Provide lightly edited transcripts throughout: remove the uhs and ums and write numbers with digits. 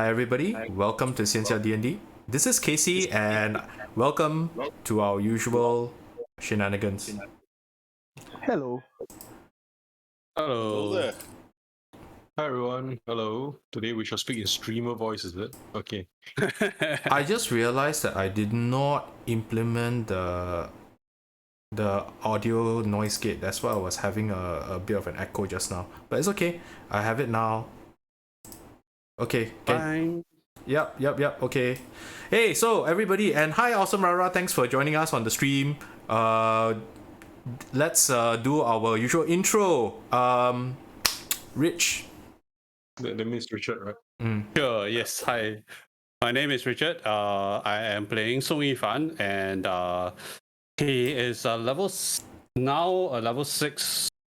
Hi everybody, welcome to Xianxia DnD. This is Casey and welcome to our usual shenanigans. Hello. Hello. there. Hi everyone. Hello. Today we shall speak in streamer voice, is it? Okay. I just realized that I did not implement the audio noise gate. That's why I was having a bit of an echo just now. But it's okay. I have it now. Okay. Fine. Yep. Okay. Hey, so everybody, and hi, Awesome Rara. Thanks for joining us on the stream. Let's do our usual intro. Rich. That means Richard, right? Sure, yes. Hi. My name is Richard. I am playing Song Yifan, and he is a level 6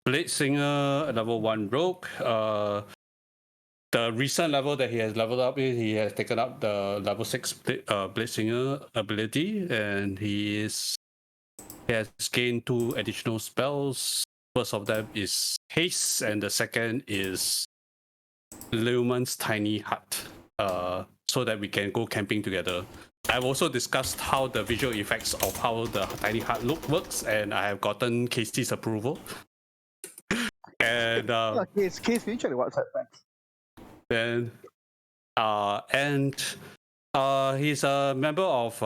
Bladesinger, a level 1 rogue. The recent level that he has leveled up is he has taken up the level 6 Bladesinger ability, and he has gained 2 additional spells. First of them is haste, and the second is Lumen's tiny hut, so that we can go camping together. I've also discussed how the visual effects of how the tiny hut works, and I have gotten Casey's approval. And Case, can you check the website? Thanks. then he's a member of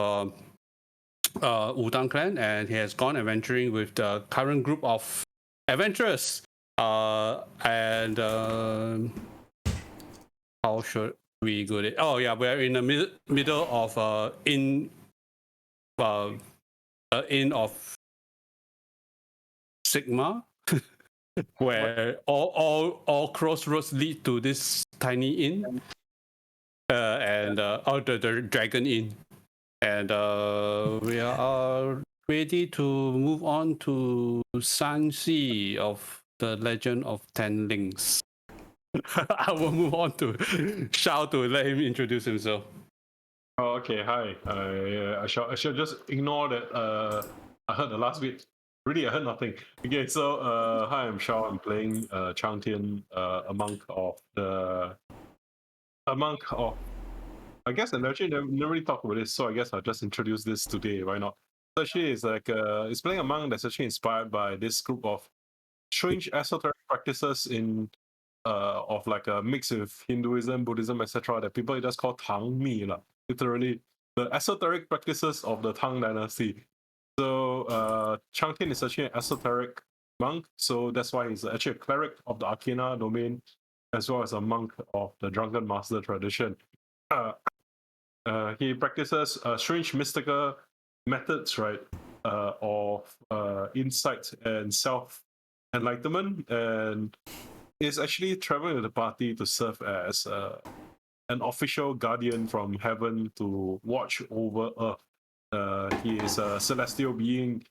Wudang clan, and he has gone adventuring with the current group of adventurers. And how should we go there? Oh yeah, we're in the middle of inn of Sigma, where all crossroads lead to this tiny inn, and the Dragon Inn, and we are ready to move on to Sanxi of the Legend of 10 Links. I will move on to Shao to let him introduce himself. Oh, okay. Hi. I shall just ignore that. I heard the last bit. Really, I heard nothing. Okay, so hi, I'm Shao. I'm playing Cang Tian, a monk of. I guess I actually never really talked about this, so I guess I'll just introduce this today. Why not? So actually, it's playing a monk that's actually inspired by this group of strange esoteric practices in of like a mix of Hinduism, Buddhism, etc. that people just call Tang Mi, literally the esoteric practices of the Tang dynasty. So Cang Tian is actually an esoteric monk, so that's why he's actually a cleric of the Arcana domain, as well as a monk of the Drunken Master tradition. He practices strange mystical methods, right, of insight and self-enlightenment, and is actually traveling with the party to serve as an official guardian from heaven to watch over Earth. He is a celestial being.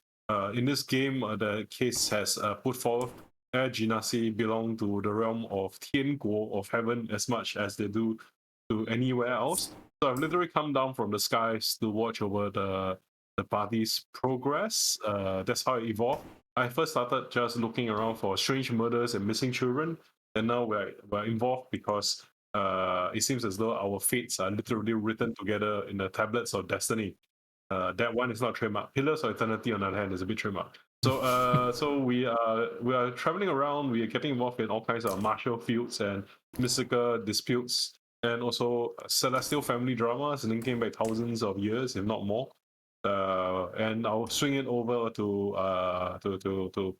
In this game, the case has put forth Genasi belong to the realm of Tian Guo, of heaven, as much as they do to anywhere else. So I've literally come down from the skies to watch over the party's progress. That's how it evolved. I first started just looking around for strange murders and missing children, and now we're involved because it seems as though our fates are literally written together in the tablets of destiny. That one is not trademark. Pillars of Eternity, on the other hand, is a bit trademark. So we are traveling around. We are getting involved in all kinds of martial fields and mystical disputes, and also celestial family dramas linking back thousands of years, if not more. And I'll swing it over to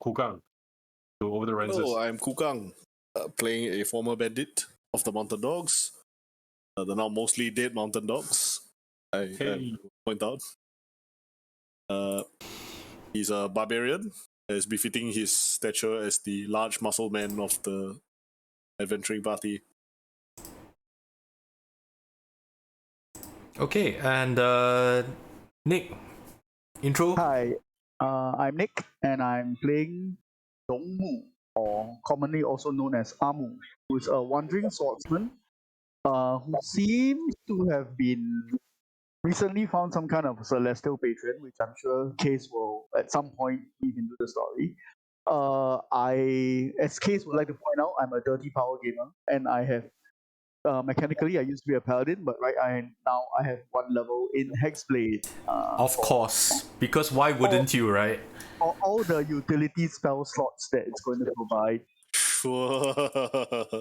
Kukang, over the Renzus. Hello, I'm Kukang, playing a former bandit of the Mountain Dogs, the now mostly dead Mountain Dogs. I point out. He's a barbarian, as befitting his stature as the large muscle man of the adventuring party. Okay, and Nick, intro. Hi, I'm Nick, and I'm playing Dongmu, or commonly also known as Amu, who is a wandering swordsman who seems to have been recently found some kind of celestial patron, which I'm sure Case will at some point weave into the story. As Case would like to point out, I'm a dirty power gamer, and I have mechanically, I used to be a paladin, but now I have 1 level in Hexblade. Of course, because why wouldn't you, right? All the utility spell slots that it's going to provide.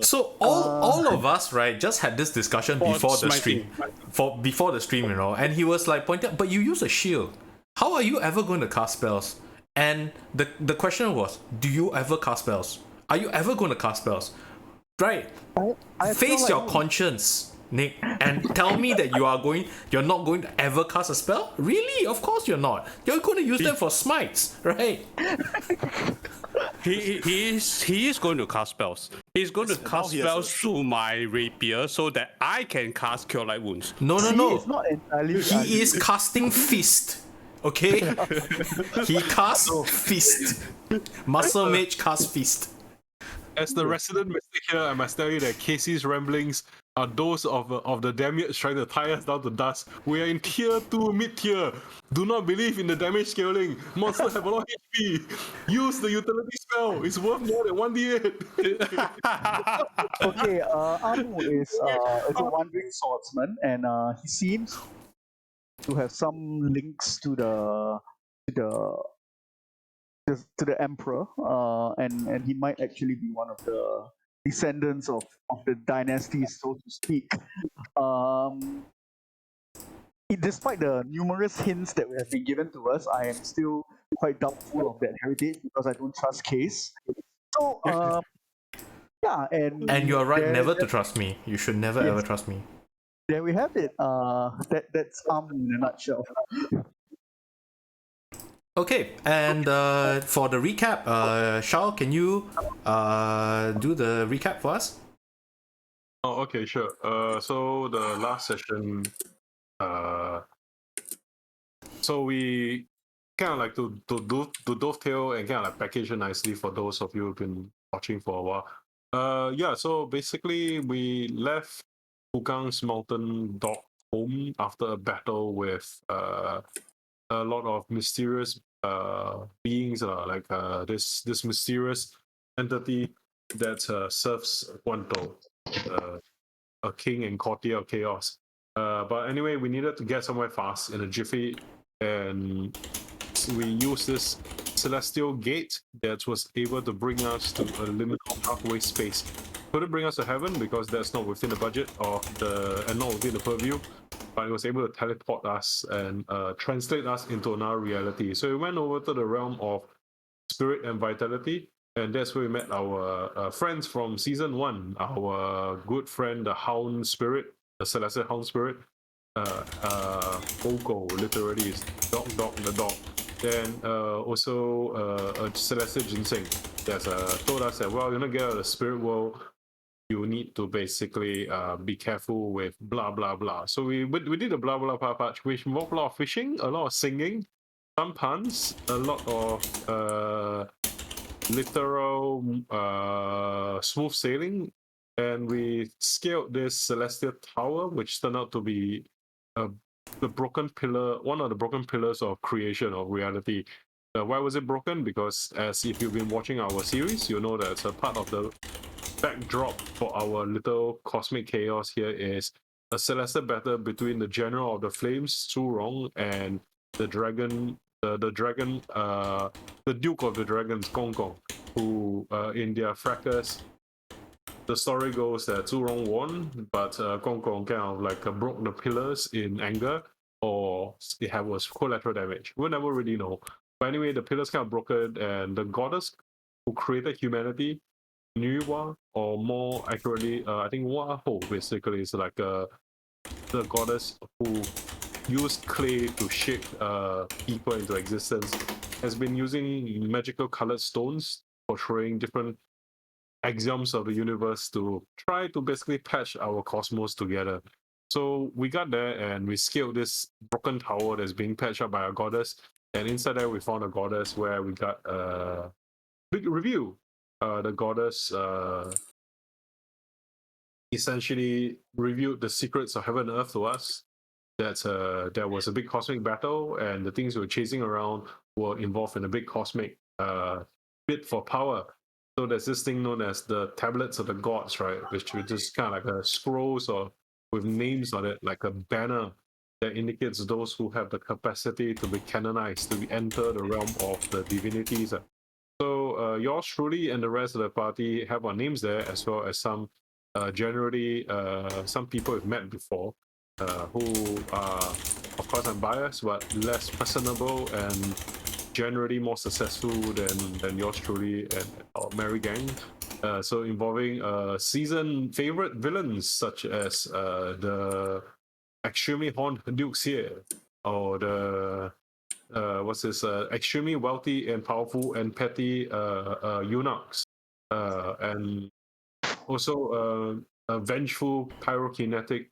So all of us, right, just had this discussion before the stream, before the stream, and he was like pointing, but you use a shield. How are you ever going to cast spells? And the question was, do you ever cast spells? Are you ever going to cast spells? Right. I Face feel your like- conscience, Nick, and tell me that you're not going to ever cast a spell? Really? Of course you're not. You're going to use them for smites, right? He is going to cast spells. He's going to cast he has spells through my rapier so that I can cast Cure Light Wounds. No. It's not entirely. He is casting fist. Okay? He casts fist. Muscle mage casts fist. As the resident mystic here, I must tell you that Casey's ramblings are those of the damage trying to tie us down to dust. We are in tier 2 mid-tier. Do not believe in the damage scaling. Monsters have a lot of HP. Use the utility spell. It's worth more than 1d8. Okay, Amu is a wandering swordsman, and he seems to have some links to the emperor, and he might actually be one of the descendants of the dynasty, so to speak. Despite the numerous hints that have been given to us, I am still quite doubtful of that heritage because I don't trust Case. So, yeah, And you are right never to there- trust me. You should never Yes. ever trust me. There we have it. That's Amu in a nutshell. Okay, and for the recap, Shao, can you do the recap for us? Oh, okay, sure. So the last session, so we kind of like to dovetail and kind of like package it nicely for those of you who've been watching for a while. Yeah. So basically, we left Wudang's mountain dog home after a battle with a lot of mysterious beings, like this mysterious entity that serves Guanto, a king and courtier of chaos. But anyway, we needed to get somewhere fast in a jiffy, and we used this celestial gate that was able to bring us to a liminal halfway space. Couldn't bring us to heaven because that's not within the budget and not within the purview, but it was able to teleport us and translate us into another reality. So we went over to the realm of spirit and vitality, and that's where we met our friends from season 1, our good friend, the Hound Spirit, the Celestial Hound Spirit. Oko literally is dog the dog. Then also a Celestial Ginseng that's told us that, well, you're gonna get out of the spirit world, you need to basically be careful with blah blah blah. So we did a blah blah blah patch, which involved a lot of fishing, a lot of singing, some puns, a lot of literal smooth sailing, and we scaled this celestial tower, which turned out to be the broken pillar, one of the broken pillars of creation of reality. Why was it broken? Because as if you've been watching our series, you know that it's a part of the backdrop for our little cosmic chaos here is a celestial battle between the general of the flames, Zhu Rong, and the dragon, the Duke of the Dragons, Gong Gong, who in their fracas, the story goes that Zhu Rong won, but Gong Gong kind of like broke the pillars in anger, or it was collateral damage. We'll never really know. But anyway, the pillars kind of broken, and the goddess who created humanity, Nuwa, or more accurately, I think Waho basically is like the goddess who used clay to shape people into existence, has been using magical colored stones portraying different axioms of the universe to try to basically patch our cosmos together. So we got there and we scaled this broken tower that's being patched up by a goddess, and inside there we found a goddess where we got a big review. The goddess essentially revealed the secrets of heaven and earth to us. That there was a big cosmic battle, and the things we were chasing around were involved in a big cosmic bid for power. So there's this thing known as the tablets of the gods, right? Which are just kind of like a scrolls or with names on it, like a banner that indicates those who have the capacity to be canonized, to enter the realm of the divinities. So yours truly and the rest of the party have our names there, as well as some generally some people we've met before who are, of course, I'm biased, but less personable and generally more successful than yours truly and our merry gang. So involving seasoned favorite villains such as the extremely horned dukes here, or the extremely wealthy and powerful and petty eunuchs, and also a vengeful pyrokinetic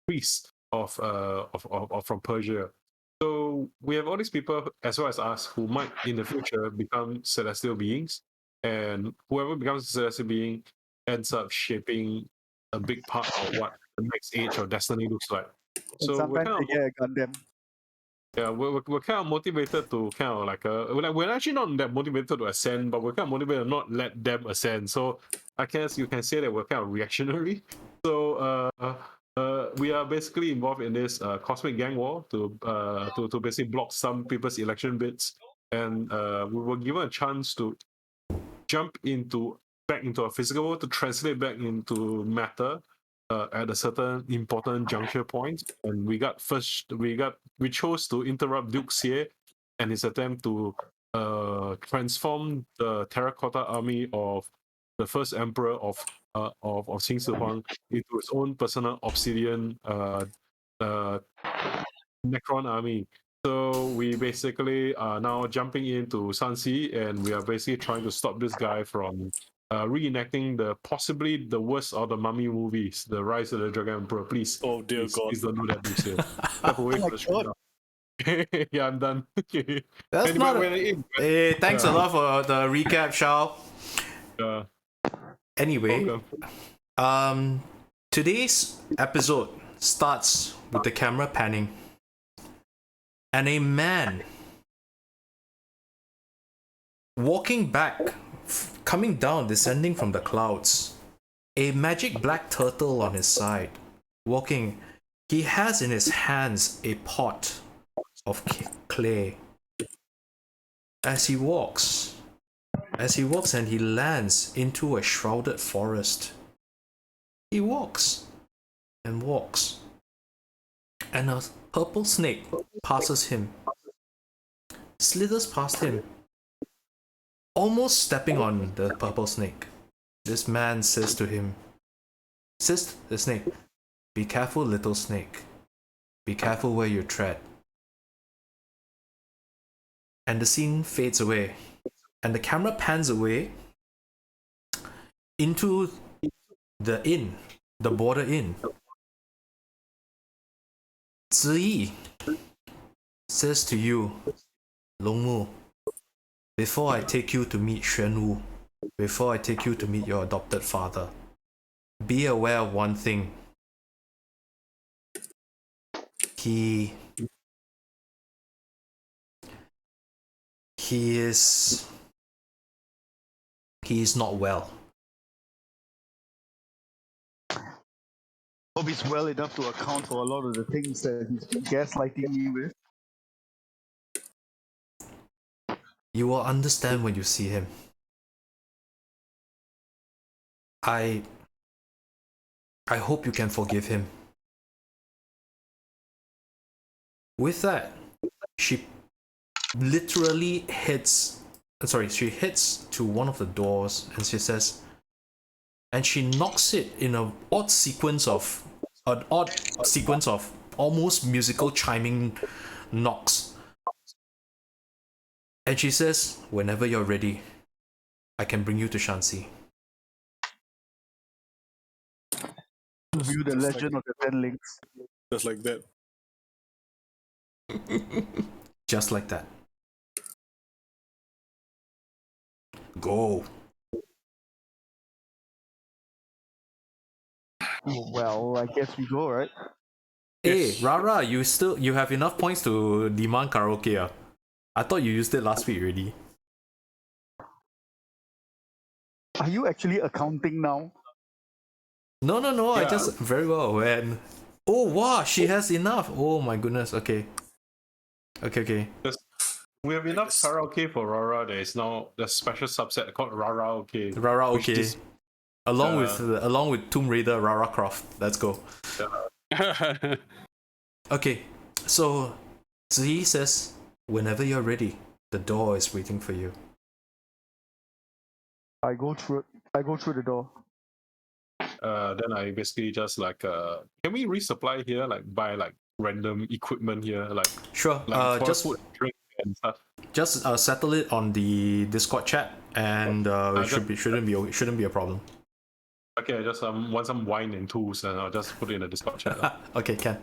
priest of from Persia. So we have all these people as well as us who might in the future become celestial beings, and whoever becomes a celestial being ends up shaping a big part of what the next age of destiny looks like. And So we're sometimes kind they get a Gundam. yeah, we're kind of motivated to kind of like we're actually not that motivated to ascend, but we're kind of motivated to not let them ascend. So I guess you can say that we're kind of reactionary. So we are basically involved in this cosmic gang war to basically block some people's election bids, and we were given a chance to jump back into a physical world, to translate back into matter at a certain important juncture point, and we chose to interrupt Duke Xie and his attempt to transform the terracotta army of the first emperor of Qing Shi Huang into his own personal obsidian Necron army. So we basically are now jumping into Sanxi, and we are basically trying to stop this guy from reenacting possibly the worst of the mummy movies, The Rise of the Dragon Emperor. Please, Oh dear God! please don't do that, Duke. Step away from the screen now. Yeah, I'm done. That's not. Hey, thanks a lot for the recap, Shao. Anyway, today's episode starts with the camera panning, and a man walking back, coming down, descending from the clouds. A magic black turtle on his side, walking. He has in his hands a pot of clay. As he walks and he lands into a shrouded forest. He walks and walks, and a purple snake passes him, slithers past him, almost stepping on the purple snake. This man says to the snake, "Be careful, little snake. Be careful where you tread." And the scene fades away, and the camera pans away into the inn, the border inn. Ziyi says to you, "Longmu, before I take you to meet Xuanwu, before I take you to meet your adopted father, be aware of one thing. He is not well." Hope he's well enough to account for a lot of the things that he's been gaslighting me with. You will understand when you see him. I hope you can forgive him. With that, she literally hits to one of the doors, and she says, and she knocks it in an odd sequence of almost musical chiming knocks. And she says, "Whenever you're ready, I can bring you to Shanxi." View the legend of the 10 links. Just like that. Just like that. Go. Well, I guess we go, right? Hey, Rara, you have enough points to demand karaoke. I thought you used it last week already. Are you actually accounting now? No. I Yeah. just very well aware. Oh wow, she has enough. Oh my goodness. Okay. We have enough karaoke for Rara. There is now the special subset called Rara OK. Rara, which okay. is- Along with Tomb Raider, Rara Croft. Let's go. Okay, so Ziyi says, whenever you're ready, the door is waiting for you. I go through the door. Then I basically just like can we resupply here, like buy like random equipment here, like Sure. for Just food, drink and stuff. settle it on the Discord chat, and it shouldn't be a problem. Okay, I just want some wine and tools, and I'll just put it in the Discord chat. Okay, Ken.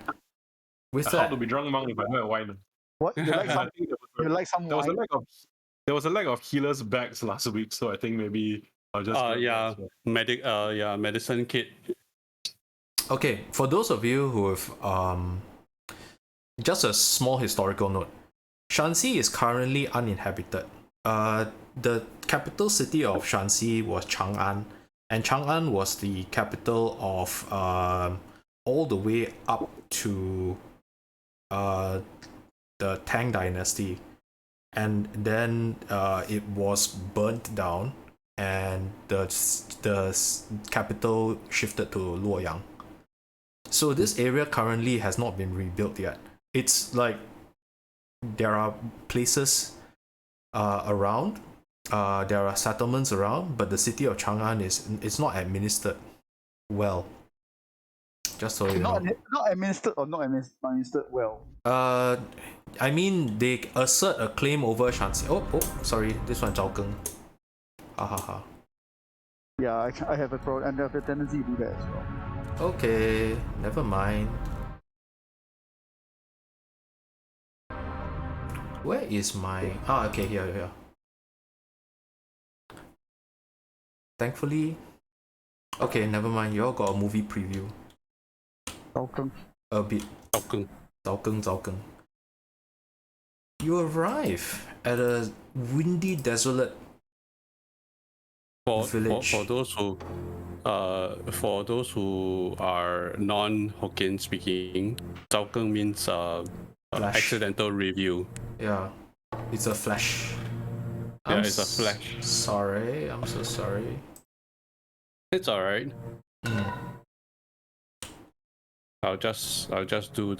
With How that, to be drunk monk if I don't have wine? What? You like I some? think You like some there was a wine? lack of healers bags last week, so I think maybe I'll just grab that as well. medicine kit. okay, for those of you who have just a small historical note, Shanxi is currently uninhabited. The capital city of Shanxi was Chang'an, and Chang'an was the capital of all the way up to the Tang Dynasty, and then it was burnt down, and the capital shifted to Luoyang. So this area currently has not been rebuilt yet. It's like there are places around, there are settlements around, but the city of Chang'an is not administered well. Just so you know. Not administered or not administered well. I mean, they assert a claim over Shanxi. Oh, sorry, this one Zhao Geng. Ha. Yeah, I have a problem, and I have a tendency to do that as well. Okay, never mind. Where is my... okay, here. Thankfully... Okay, never mind, you all got a movie preview. Welcome. A bit. Zhao Geng. You arrive at a windy, desolate village. For those who are non-Hokkien speaking, Zhao Geng means accidental review. Yeah, it's a flash. It's a flash. Sorry, I'm so sorry. It's alright. I'll just do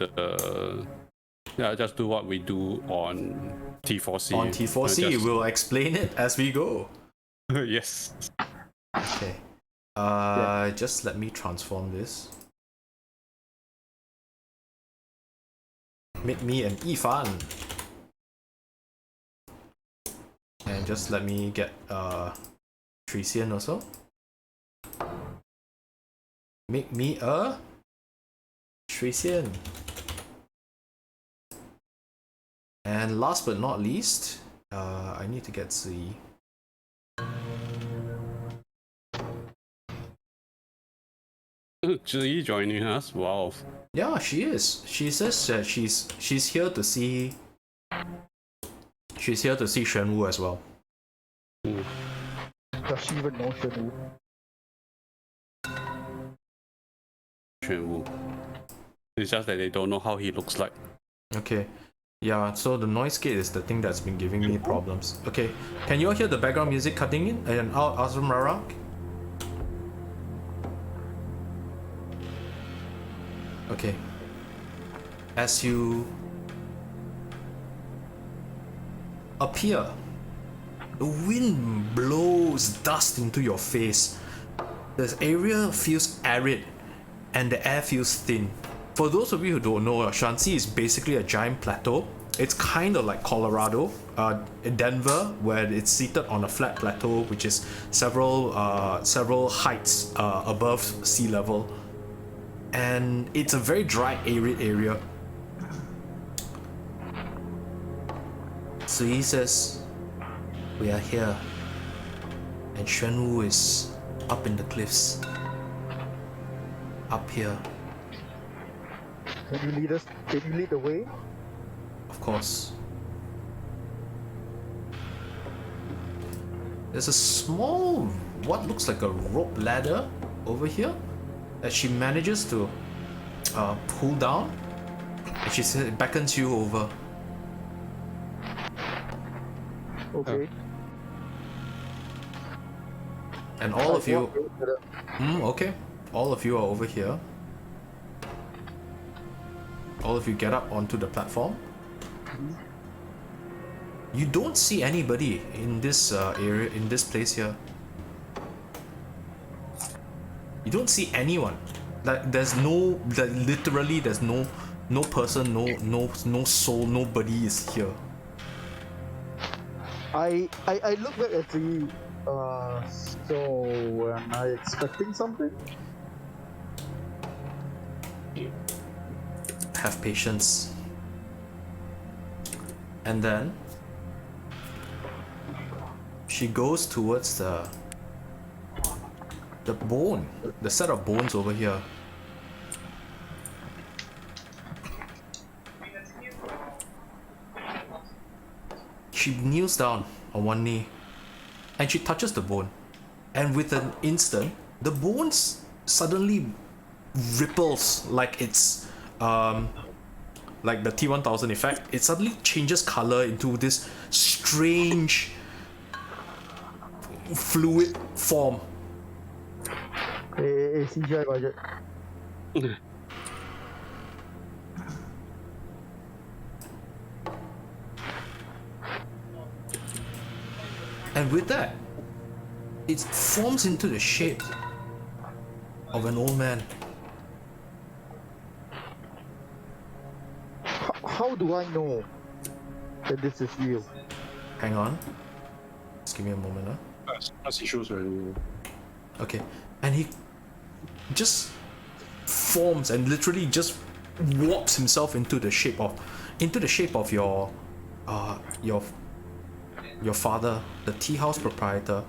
just do what we do on T4C. On T4C, we'll explain it as we go. Yes. Okay. Just let me transform this. Make me an Yifan. And just let me get Trician also. Make me a Trician. And last but not least, I need to get Ziyi. Ziyi joining us? Wow. Yeah, she is. She says that she's here to see. She's here to see Shenwu as well. Does she even know Shenwu? Shenwu. It's just that they don't know how he looks like. Okay. Yeah, so the noise gate is the thing that's been giving me problems. Okay, can you all hear the background music cutting in and out Azum Rarak? Okay. As you appear, the wind blows dust into your face. The area feels arid and the air feels thin. For those of you who don't know, Shanxi is basically a giant plateau. It's kind of like Colorado, Denver, where it's seated on a flat plateau, which is several heights above sea level, and it's a very dry, arid area. So he says, "We are here, and Shenwu is up in the cliffs, up here." Can you lead us? Can you lead the way? Of course. There's a small what looks like a rope ladder over here that she manages to pull down, and she says, beckons you over. Okay. And all of you, okay, all of you are over here. All of you get up onto the platform. You don't see anybody in this area, in this place here. You don't see anyone. Like there's no, literally there's no person, no soul, nobody is here. I look back at the so am I expecting something? Have patience. And then she goes towards the bone, the set of bones over here. She kneels down on one knee and she touches the bone, and with an instant the bones suddenly ripples like it's like the T1000 effect. It suddenly changes color into this strange fluid form. CGI budget. And with that, it forms into the shape of an old man. How do I know that this is real? Hang on. Just give me a moment, huh? As he shows already. Okay. And he just forms and literally just warps himself into the shape of your father, the tea house proprietor.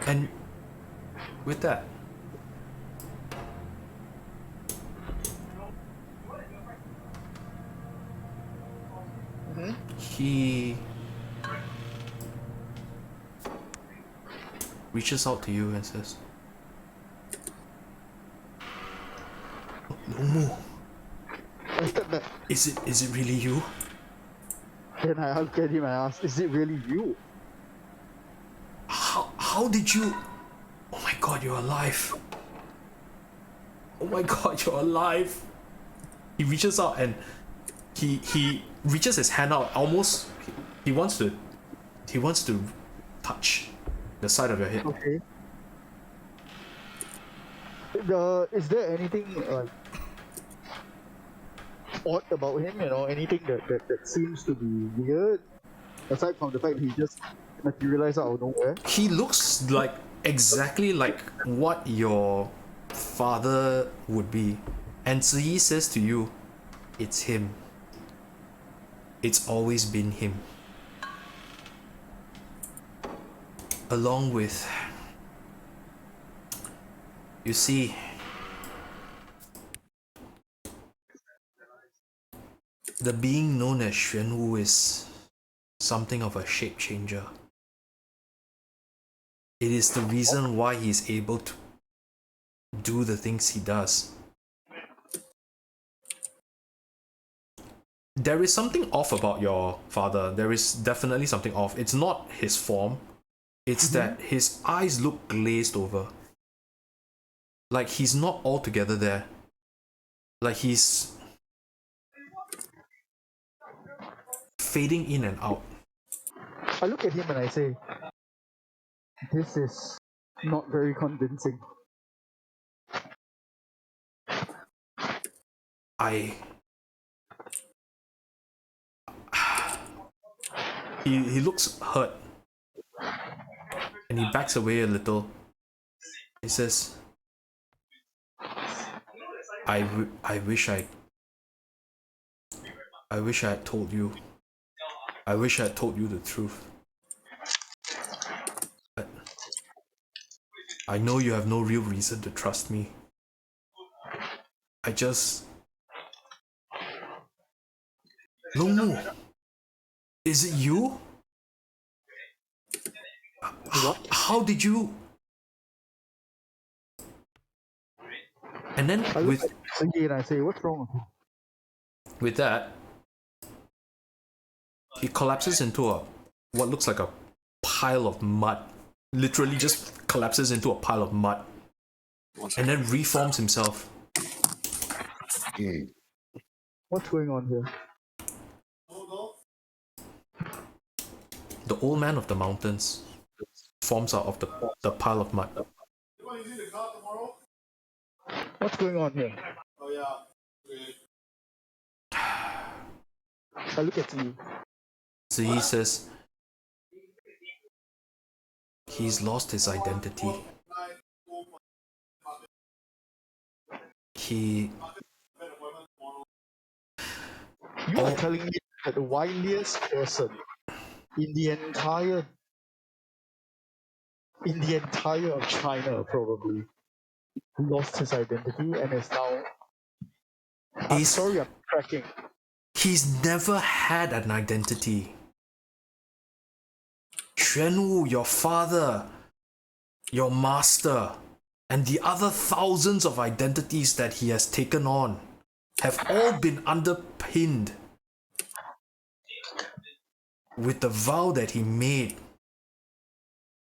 And with that, he reaches out to you and says, Lomu, I step back. is it really you? Then I look at him and ask, is it really you? How did you? Oh my god, you're alive. Oh my god, you're alive. He reaches out and he reaches his hand out, almost he wants to touch the side of your head. Okay. Is there anything like odd about him? You know, anything that seems to be weird, aside from the fact he just materialized out of nowhere? He looks like exactly like what your father would be, and Ziyi says to you, it's him. It's always been him. Along with, you see, the being known as Xuanwu is something of a shape changer. It is the reason why he is able to do the things he does. There is something off about your father. There is definitely something off. It's not his form. It's that his eyes look glazed over. Like he's not altogether there. Like he's fading in and out. I look at him and I say, this is not very convincing. He looks hurt. And he backs away a little. He says, I wish I had told you. I wish I had told you the truth. But I know you have no real reason to trust me. I just... Lomu, is it you? How did you? And then I look at Singy and I say, what's wrong with him? with that, he collapses into what looks like a pile of mud. Literally just collapses into a pile of mud. And then reforms himself. What's going on here? The old man of the mountains forms out of the pile of mud. What's going on here? I look at you. So he says he's lost his identity. You are telling me that the wiliest person in the entire of China probably lost his identity and is now. I'm sorry, I'm cracking. He's never had an identity. Xuanwu, your father, your master, and the other thousands of identities that he has taken on have all been underpinned with the vow that he made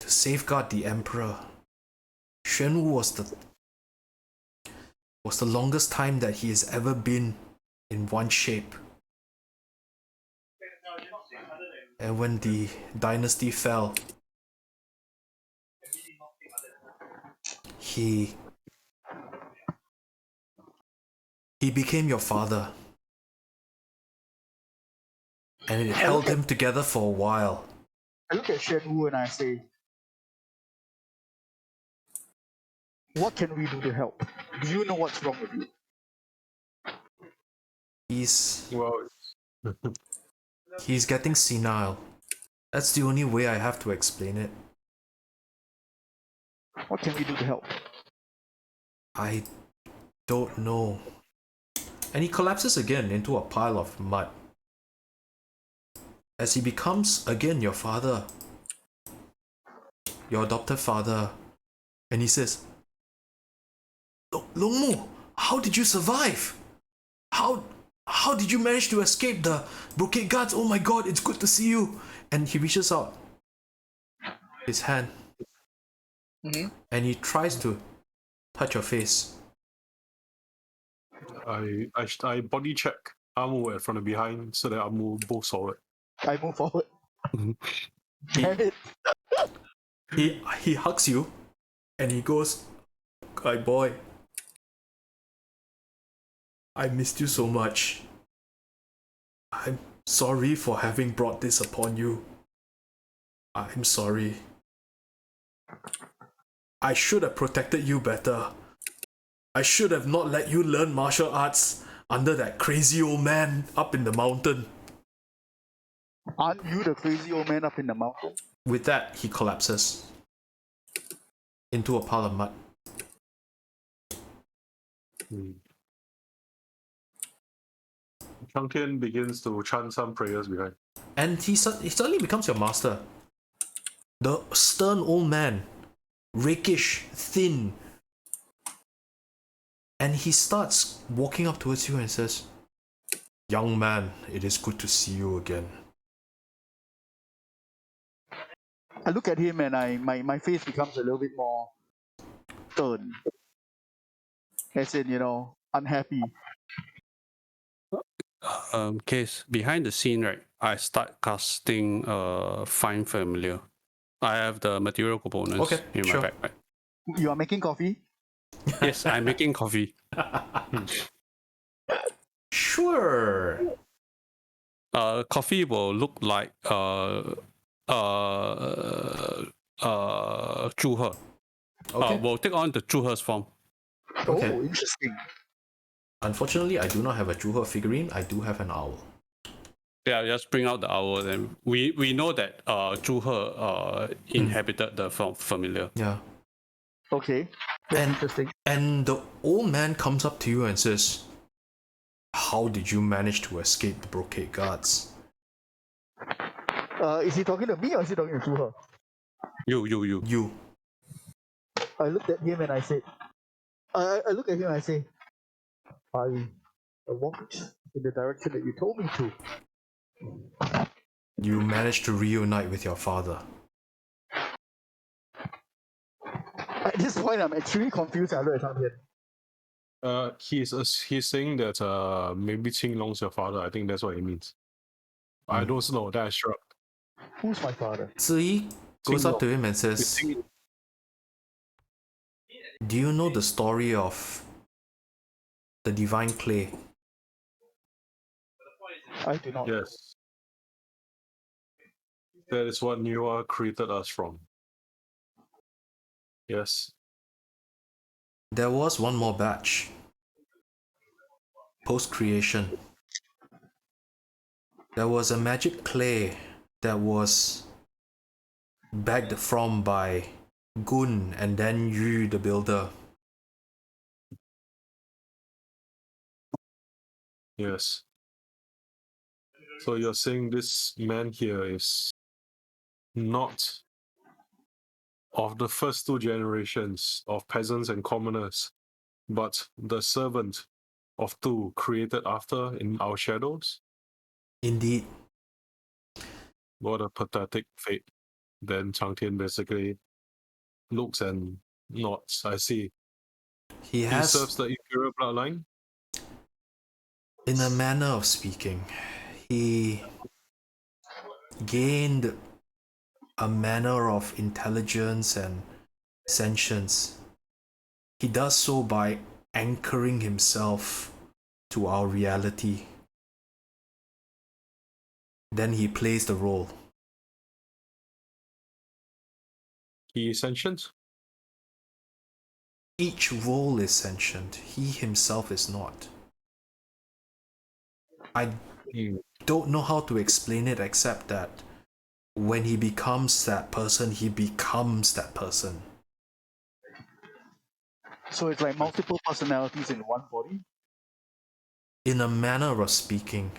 to safeguard the emperor. Xuanwu was the longest time that he has ever been in one shape. And when the dynasty fell, he became your father. And it held him together for a while. I look at Xuanwu and I say, what can we do to help? Do you know what's wrong with you? He's getting senile. That's the only way I have to explain it. What can we do to help? I don't know. And he collapses again into a pile of mud. As he becomes again your father, your adopted father, and he says, Longmu, how did you survive? How did you manage to escape the brocade guards? Oh my god, it's good to see you. And he reaches out his hand. And he tries to touch your face. I body check Amu from the behind so that Amu moves forward. I move forward. Damn it. He hugs you and he goes, "My boy, I missed you so much. I'm sorry for having brought this upon you. I'm sorry. I should have protected you better. I should have not let you learn martial arts under that crazy old man up in the mountain." Aren't you the crazy old man up in the mountain? With that, he collapses into a pile of mud. Cang Tian begins to chant some prayers behind. And he suddenly becomes your master. The stern old man, rakish, thin. And he starts walking up towards you and says, "Young man, it is good to see you again." I look at him and my face becomes a little bit more stern. As in, unhappy. Case behind the scene, right? I start casting Find Familiar. I have the material components in my backpack. You are making coffee? Yes, I'm making coffee. Sure. Coffee will look like Zhu He. Will take on the Zhu He's form. Okay. Oh, interesting. Unfortunately, I do not have a Zhu He figurine. I do have an owl. Yeah, just bring out the owl. Then we know that Zhu He inhabited the familiar. Yeah. Okay. That's interesting. And the old man comes up to you and says, "How did you manage to escape the brocade guards?" Is he talking to me or is he talking to Zhu He? You. I looked at him and I said, I look at him and I say, I walked in the direction that you told me to. You managed to reunite with your father. At this point, I'm extremely confused. I look at Cang Tian. He's saying that maybe Qing Long's your father. I think that's what he means. I don't know. That I shrugged. Who's my father? Ziyi goes up to him and says, do you know the story of the divine clay? I do not. Yes. That is what Niwa created us from. Yes. There was one more batch. Post-creation. There was a magic clay that was bagged from by Gun and then Yu the builder. Yes. So you're saying this man here is not of the first two generations of peasants and commoners, but the servant of two created after in our shadows? Indeed. What a pathetic fate. Then Cang Tian basically looks and nods. I see. He He has, serves the Imperial bloodline? in a manner of speaking, he gained a manner of intelligence and sentience. He does so by anchoring himself to our reality. Then he plays the role. He is sentient? Each role is sentient. He himself is not. I don't know how to explain it except that when he becomes that person, he becomes that person. So it's like multiple personalities in one body? In a manner of speaking,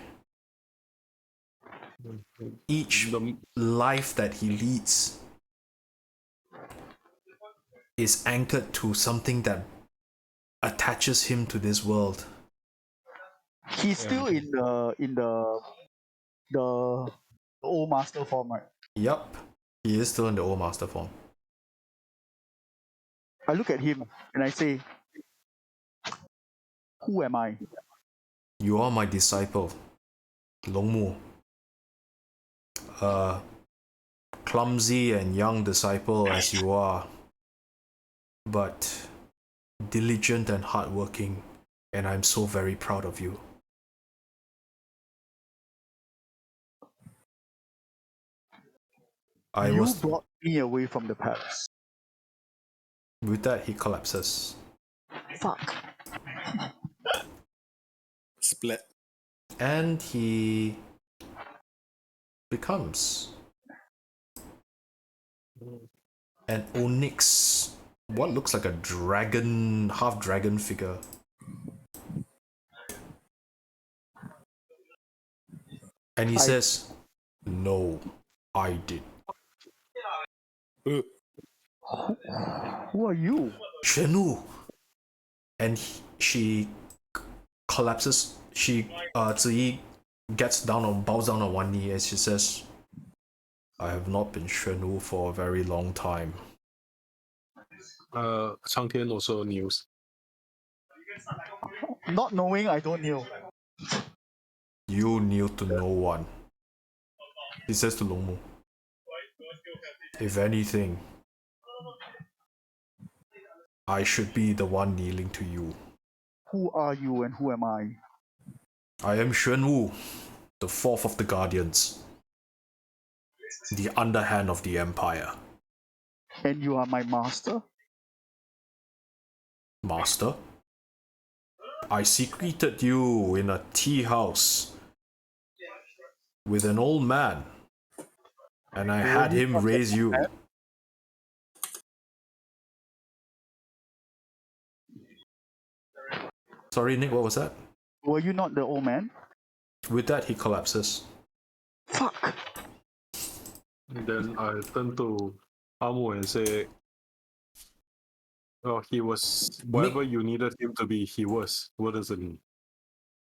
each life that he leads is anchored to something that attaches him to this world. He's still in the old master form, right? Yup, he is still in the old master form. I look at him and I say, who am I? You are my disciple, Longmu. Clumsy and young disciple as you are, but diligent and hardworking, and I'm so very proud of you. You brought me away from the past. With that, he collapses. Fuck. Split. And he becomes an onyx, what looks like a dragon, half dragon figure. And he says, no, I did. Who are you? Shenu. And she collapses. Ziyi bows down on one knee as she says, I have not been Shenu for a very long time. Cang Tian also knew. Not knowing, I don't know. You kneel to no one. He says to Longmu, if anything, I should be the one kneeling to you. Who are you and who am I? I am Xuanwu, the fourth of the Guardians, the underhand of the Empire. And you are my master? Master? I secreted you in a tea house with an old man, and I had him raise you. Sorry, Nick, what was that? Were you not the old man? With that, he collapses. Fuck. Then I turn to Amu and say, "Oh, he was whatever you needed him to be. He was. What does it mean?"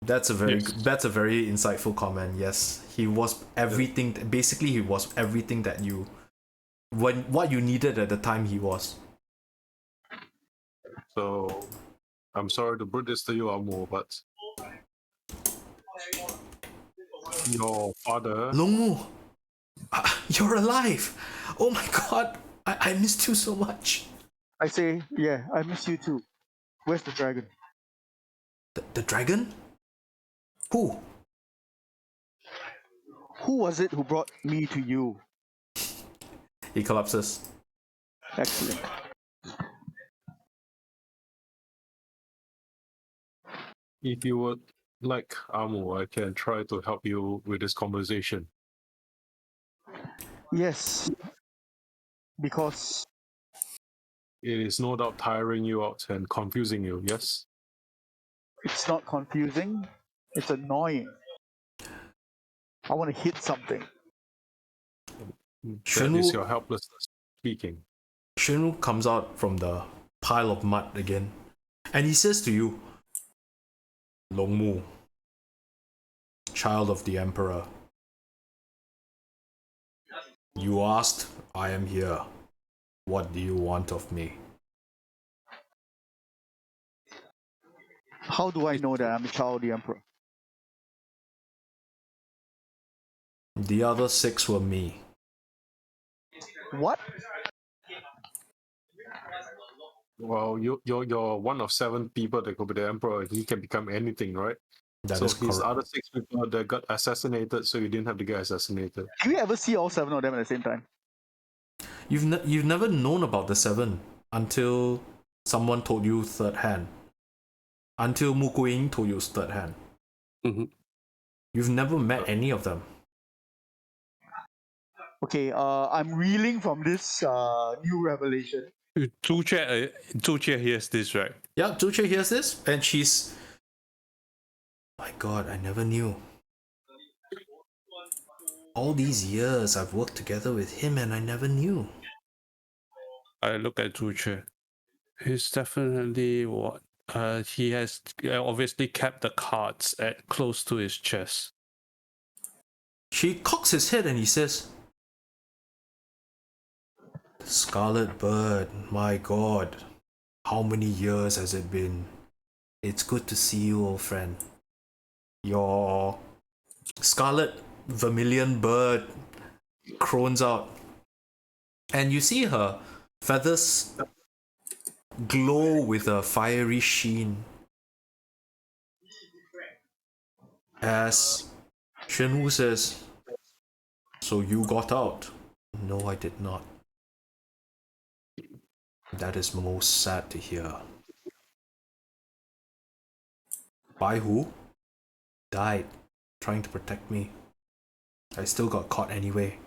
That's a very Yes. that's a very insightful comment. Yes, he was everything. Basically, he was everything that you what you needed at the time he was. So, I'm sorry to put this to you, Amu, but your father. Longmu, you're alive! Oh my god, I missed you so much. I say, yeah, I miss you too. Where's the dragon? The dragon? Who? Who was it who brought me to you? He collapses. Excellent. If you would like, Amu, I can try to help you with this conversation. Yes, because It is no doubt tiring you out and confusing you, yes? it's not confusing, it's annoying. I want to hit something. That Shunu- is your helplessness speaking. Shinu comes out from the pile of mud again, and he says to you, Longmu, child of the Emperor, you asked, I am here. What do you want of me? How do I know that I'm a child of the Emperor? The other 6 were me. What? Well, you're one of 7 people that could be the emperor. He can become anything, right? That so is his correct. other 6 people that got assassinated, so you didn't have to get assassinated. Do you ever see all 7 of them at the same time? You've never known about the 7 until someone told you third hand. Until Mukuing told you third hand. Mhm. You've never met any of them. Okay, I'm reeling from this new revelation. Zhu Jie hears this, right? Yeah, Zhuche hears this, and she's... My god, I never knew. All these years I've worked together with him and I never knew. I look at Zhu Jie. He's definitely what? He has obviously kept the cards at close to his chest. She cocks his head and he says, Scarlet Bird, my god. How many years has it been? It's good to see you, old friend. Your Scarlet Vermilion Bird crones out. And you see her feathers glow with a fiery sheen. As Shenwu says, so you got out? No, I did not. That is most sad to hear. By who? Died, trying to protect me. I still got caught anyway.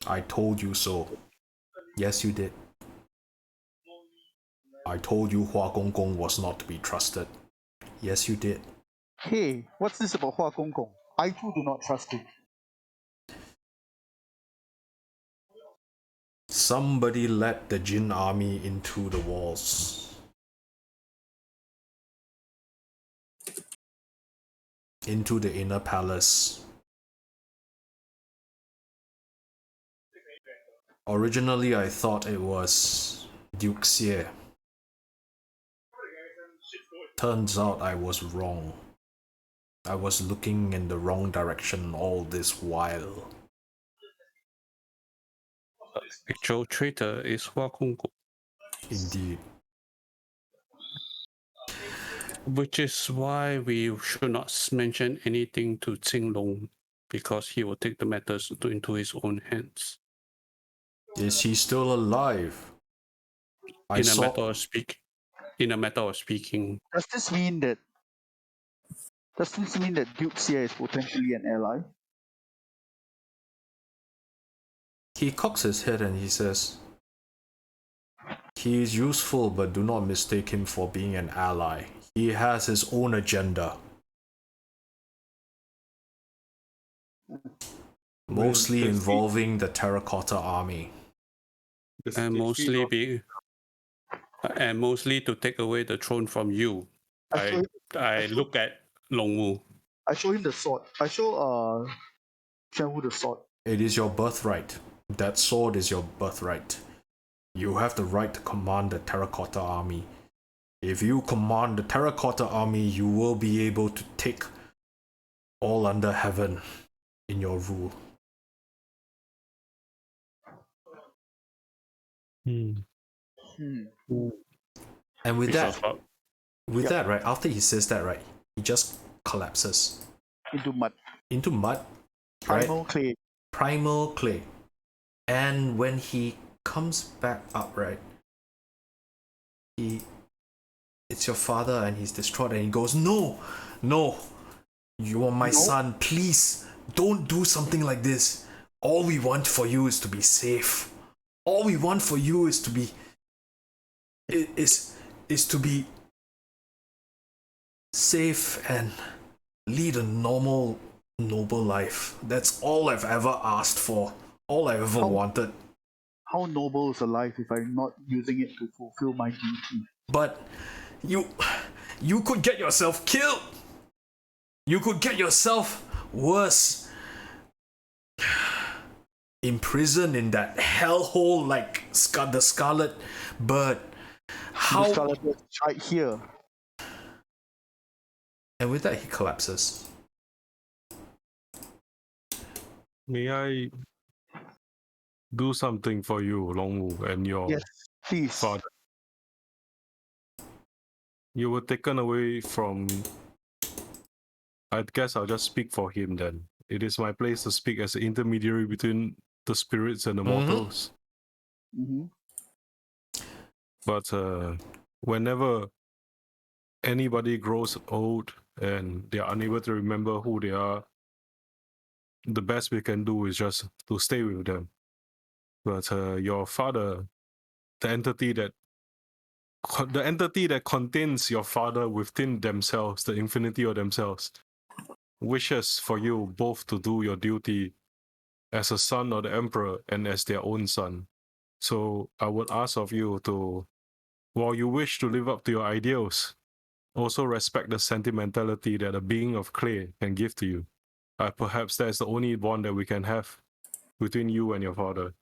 I told you so. Yes, you did. I told you Hua Gong was not to be trusted. Yes, you did. Hey, what's this about Hua Gong Gong? I too do not trust him. Somebody led the Jin army into the walls. Into the inner palace. Originally, I thought it was Duke Xie. Turns out I was wrong. I was looking in the wrong direction all this while. Actual traitor is Hua Konggu, Indeed. which is why we should not mention anything to Qing Long, because he will take the matters into his own hands. Is he still alive? In a matter of speaking, Does this mean that Duke Xie is potentially an ally? He cocks his head and he says, he is useful, but do not mistake him for being an ally. He has his own agenda. mostly It's- involving the Terracotta Army. it's And literally mostly to take away the throne from you. I look at Longwu. I show him the sword. I show Shenwu the sword. It is your birthright. That sword is your birthright. You have the right to command the Terracotta Army. If you command the Terracotta Army, you will be able to take all under heaven in your rule. Hmm. And with that, Because that, right, after he says that, right, he just collapses Into mud. into mud, right? Primal clay. Primal clay. And when he comes back up, right, it's your father, and he's distraught, and he goes, no, you are my son, please don't do something like this. All we want for you is to be safe. All we want for you is to be to be safe and lead a normal, noble life. That's all I've ever asked for. All I ever wanted. How noble is a life if I'm not using it to fulfill my duty? But you could get yourself killed. You could get yourself worse. Imprisoned in that hellhole like the Scarlet Bird. How? The Scarlet Bird is right here. And with that, he collapses. May I do something for you, Longwu, and your Yes, please. father? You were taken away from. I guess I'll just speak for him then. It is my place to speak as an intermediary between the spirits and the mortals. Mm-hmm. But whenever anybody grows old and they are unable to remember who they are, the best we can do is just to stay with them. But your father, the entity that contains your father within themselves, the infinity of themselves, wishes for you both to do your duty as a son of the emperor and as their own son. So I would ask of you to, while you wish to live up to your ideals, also respect the sentimentality that a being of clay can give to you. Perhaps that's the only bond that we can have between you and your father.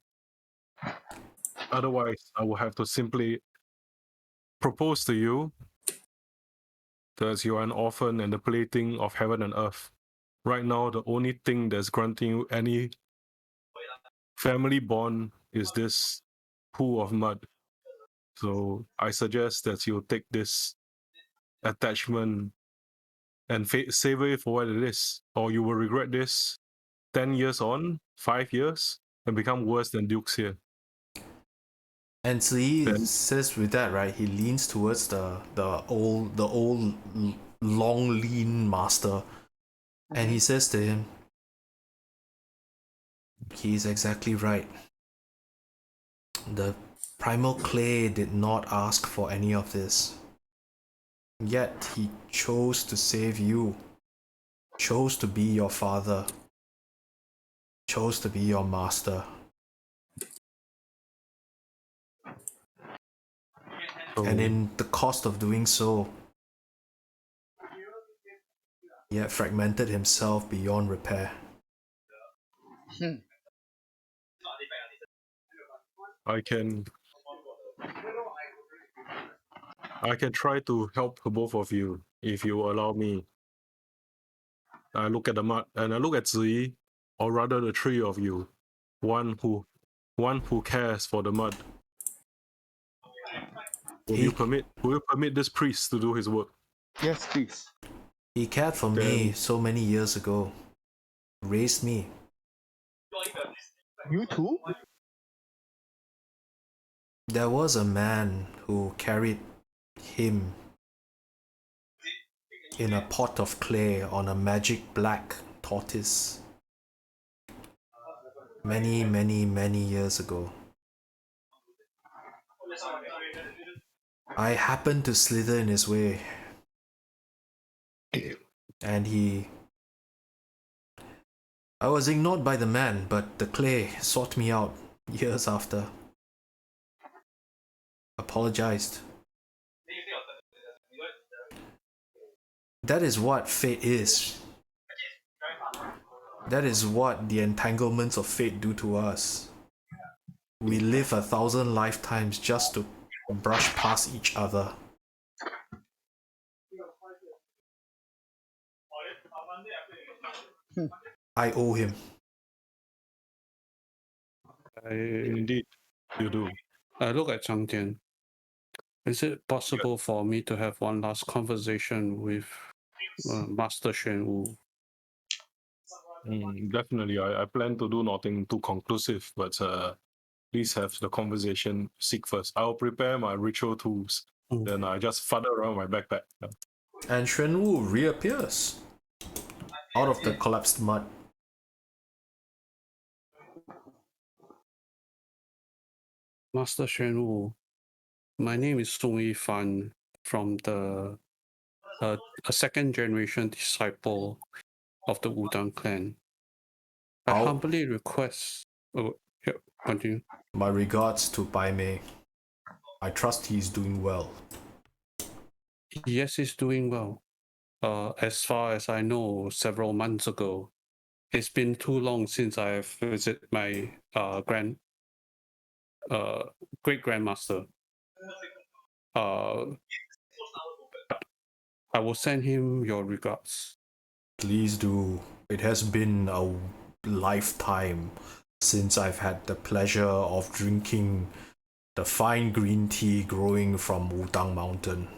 Otherwise, I will have to simply propose to you that you are an orphan and the plaything of heaven and earth. Right now, the only thing that's granting you any family bond is this pool of mud. So I suggest that you take this attachment and savor it for what it is, or you will regret this 10 years on, 5 years, and become worse than Dukes here. And Ziyi says with that, right, he leans towards the old long lean master, and he says to him, he's exactly right. The primal clay did not ask for any of this. Yet he chose to save you, chose to be your father, chose to be your master. And in the cost of doing so, he had fragmented himself beyond repair. I can try to help both of you if you allow me. I look at the mud and I look at Ziyi, or rather the three of you, one who cares for the mud. Will you permit this priest to do his work? Yes, please. He cared for me so many years ago, raised me. You too? There was a man who carried him in a pot of clay on a magic black tortoise many, many, many years ago. I happened to slither in his way, and he I was ignored by the man, but the clay sought me out years after. Apologized. That is what fate is. That is what the entanglements of fate do to us. We live 1,000 lifetimes just to brush past each other. I owe him. Indeed, you do. I look at Cang Tian. Is it possible for me to have one last conversation with Master Xuan Wu? Definitely, I plan to do nothing too conclusive, but please have the conversation. Seek first. I'll prepare my ritual tools. Then I just fudder around my backpack. And Xuan Wu reappears out of the collapsed mud. Master Xuan Wu, my name is Yifan from a second generation disciple of the Wudang clan. I humbly request. Oh, yeah, continue. My regards to Bai Mei. I trust he's doing well. Yes, he's doing well. As far as I know, several months ago. It's been too long since I've visited my great grandmaster. I will send him your regards. Please do. It has been a lifetime since I've had the pleasure of drinking the fine green tea growing from Wudang Mountain.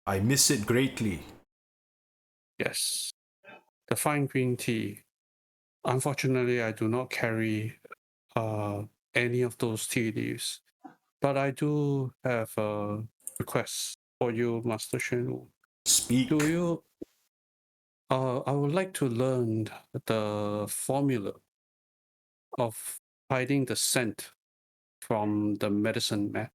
I miss it greatly. Yes, the fine green tea. Unfortunately, I do not carry any of those tea leaves, but I do have a request for you, Master Xuan Wu. Speak. Do you? I would like to learn the formula of hiding the scent from the medicine man.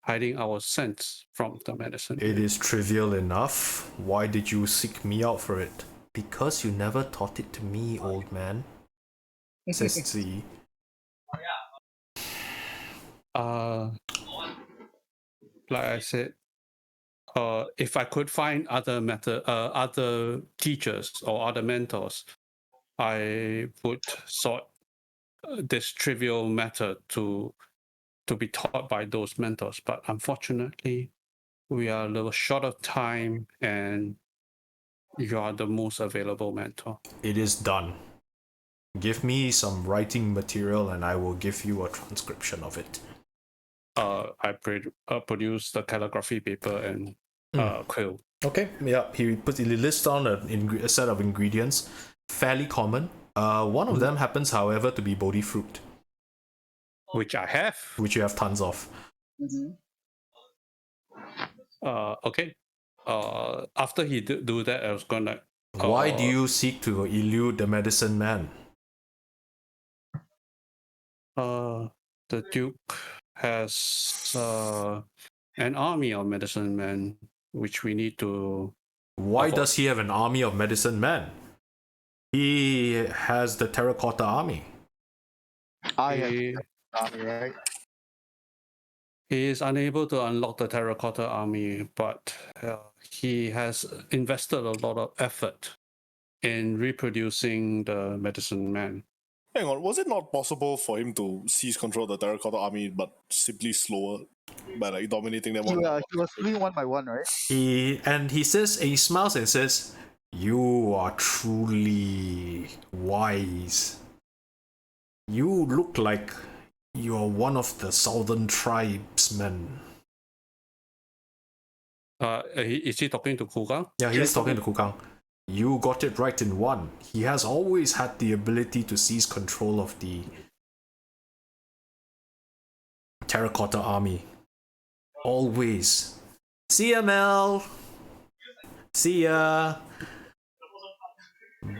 Hiding our scents from the medicine. It is trivial enough. Why did you seek me out for it? Because you never taught it to me, old man. Says Zi. Like I said, if I could find other teachers or other mentors, I would sort this trivial matter to be taught by those mentors. But unfortunately, we are a little short of time, and you are the most available mentor. It is done. Give me some writing material and I will give you a transcription of it. I produce the calligraphy paper and quill. Okay, yeah, he lists down a set of ingredients, fairly common. One of them happens, however, to be Bodhi fruit. Which I have. Which you have tons of. Okay. After he do that, I was gonna. Why do you seek to elude the medicine man? The Duke has an army of medicine men, which we need to. Why does he have an army of medicine men? He has the terracotta army. I have the army, right? He is unable to unlock the terracotta army, but he has invested a lot of effort in reproducing the medicine man. Hang on, was it not possible for him to seize control of the terracotta army, but simply slower by like dominating them one? Yeah, he was doing one by one, right? He smiles and says, "You are truly wise. You look like you are one of the southern tribesmen." Is he talking to Kugang? Yeah, he's talking to Kugang. You got it right in one. He has always had the ability to seize control of the terracotta army. Always. See ya, Mel. See ya.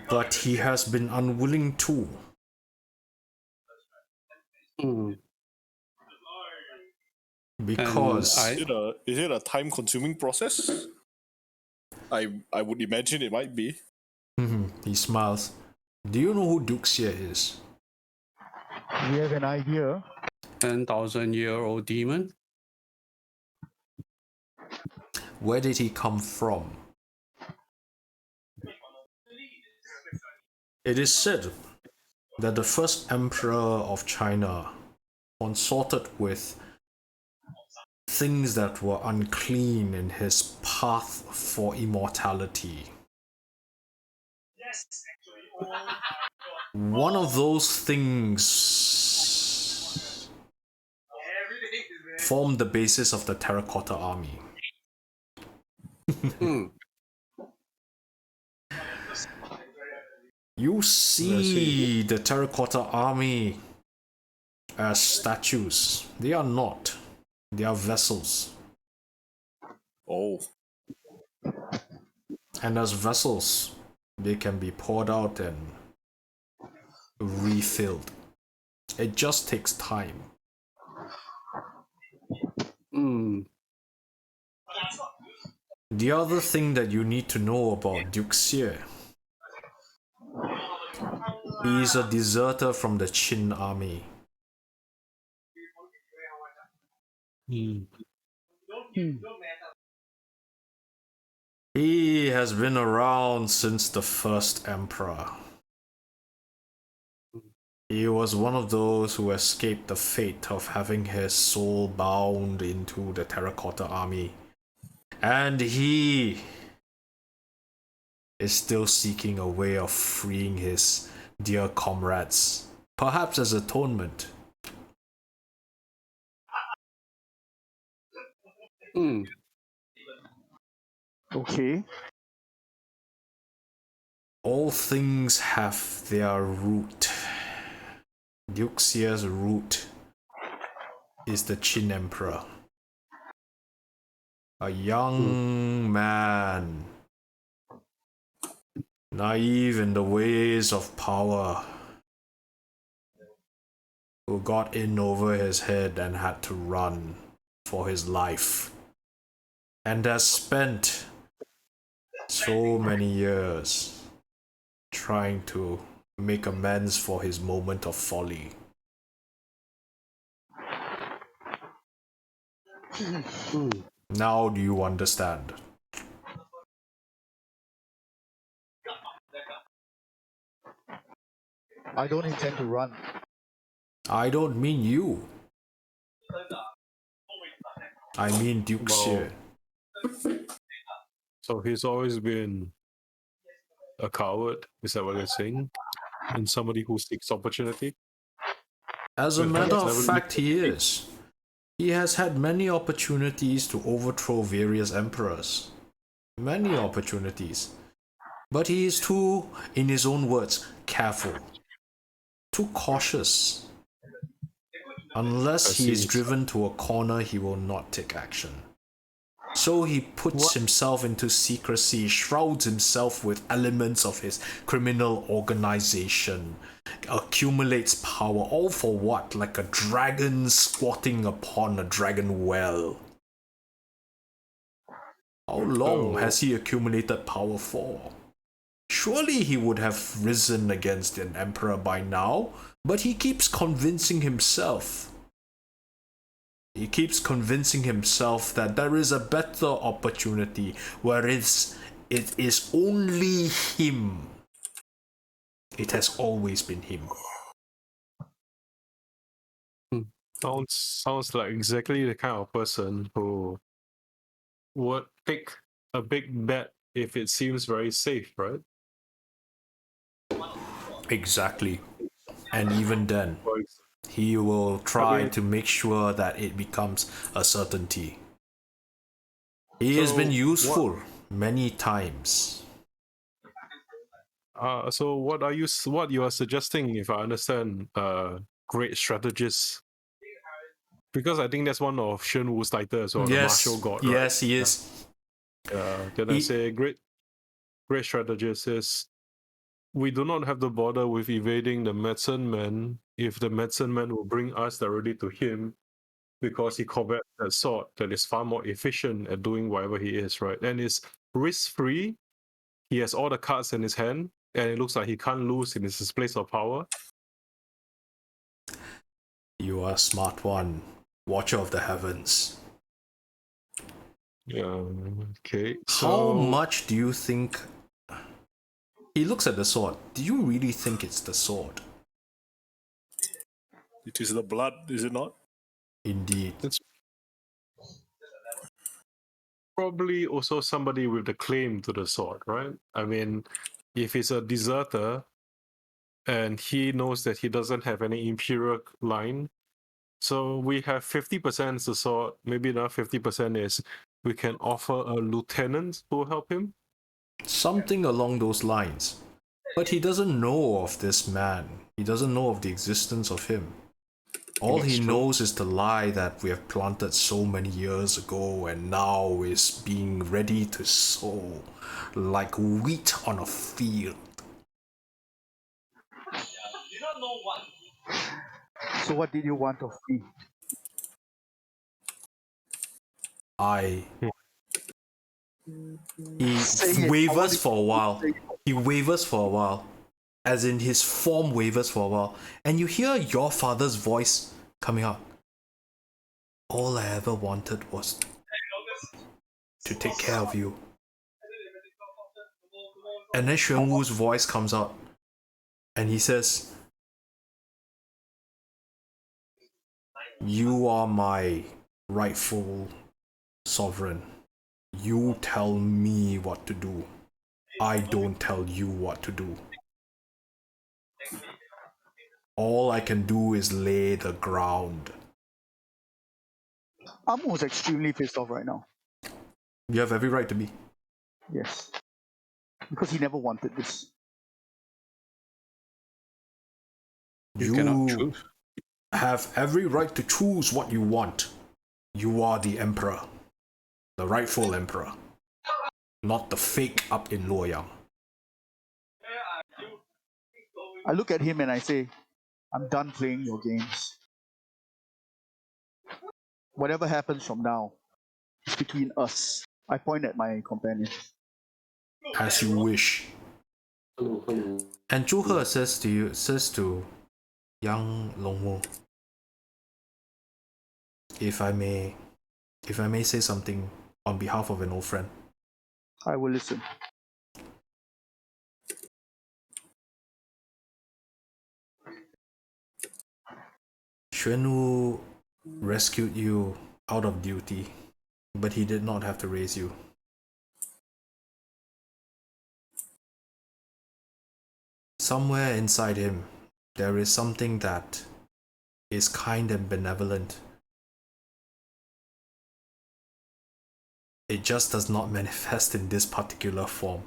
But he has been unwilling too. Because is it a time-consuming process? I would imagine it might be. He smiles. Do you know who Duxia is? Do you have an idea? 10,000-year-old demon. Where did he come from? It is said that the first emperor of China consorted with things that were unclean in his path for immortality. One of those things formed the basis of the Terracotta Army. You see the Terracotta Army as statues. They are not. They are vessels. Oh. And as vessels, they can be poured out and refilled. It just takes time. The other thing that you need to know about Duxia, he is a deserter from the Qin army. He has been around since the first emperor. He was one of those who escaped the fate of having his soul bound into the Terracotta Army. And he is still seeking a way of freeing his dear comrades, perhaps as atonement. Okay. All things have their root. Duxia's root is the Qin Emperor. A young man, naive in the ways of power, who got in over his head and had to run for his life, and has spent so many years trying to make amends for his moment of folly. Now do you understand? I don't intend to run. I don't mean you. I mean Duxia. So he's always been a coward, is that what you're saying? And somebody who seeks opportunity? As a matter of fact, he is. He has had many opportunities to overthrow various emperors. Many opportunities. But he is too, in his own words, careful. Too cautious. Unless he is driven to a corner, he will not take action. So he puts himself into secrecy, shrouds himself with elements of his criminal organization, accumulates power, all for what? Like a dragon squatting upon a dragon well. How long has he accumulated power for? Surely he would have risen against an emperor by now, but he keeps convincing himself. He keeps convincing himself that there is a better opportunity, whereas it is only him. It has always been him. Sounds like exactly the kind of person who would take a big bet if it seems very safe, right? Exactly. And even then, he will try to make sure that it becomes a certainty. He has been useful many times. So what you are suggesting, if I understand, great strategist? Because I think that's one of Shen Wu's titles, or the martial god, right? Yes, he is. Can I say great strategist is, we do not have to bother with evading the medicine man if the medicine man will bring us directly to him, because he combats that sword that is far more efficient at doing whatever he is, right? And is risk-free. He has all the cards in his hand. and it looks like he can't lose in his place of power. You are a smart one, watcher of the heavens. Okay. How much do you think? He looks at the sword. Do you really think it's the sword? It is the blood, is it not? Indeed. It's probably also somebody with the claim to the sword, right? I mean, if he's a deserter and he knows that he doesn't have any imperial line, so we have 50% is the sword, maybe another 50% is we can offer a lieutenant who will help him. Something along those lines. But he doesn't know of this man. He doesn't know of the existence of him. All he knows is the lie that we have planted so many years ago and now is being ready to sow like wheat on a field. So what did you want of me? He wavers for a while. He wavers for a while. As in his form wavers for a while. And you hear your father's voice coming out. All I ever wanted was to take care of you. And then Xuan Wu's voice comes out. And he says, you are my rightful sovereign. You tell me what to do. I don't tell you what to do. All I can do is lay the ground. Amu is extremely pissed off right now. You have every right to be. Yes. Because he never wanted this. You cannot choose. Have every right to choose what you want. You are the emperor. The rightful emperor. Not the fake up in Luoyang. I look at him and I say, I'm done playing your games. Whatever happens from now is between us. I point at my companion. As you wish. And Zhu He says to young Longwu, if I may say something on behalf of an old friend. I will listen. Xuan Wu rescued you out of duty, but he did not have to raise you. Somewhere inside him, there is something that is kind and benevolent. It just does not manifest in this particular form.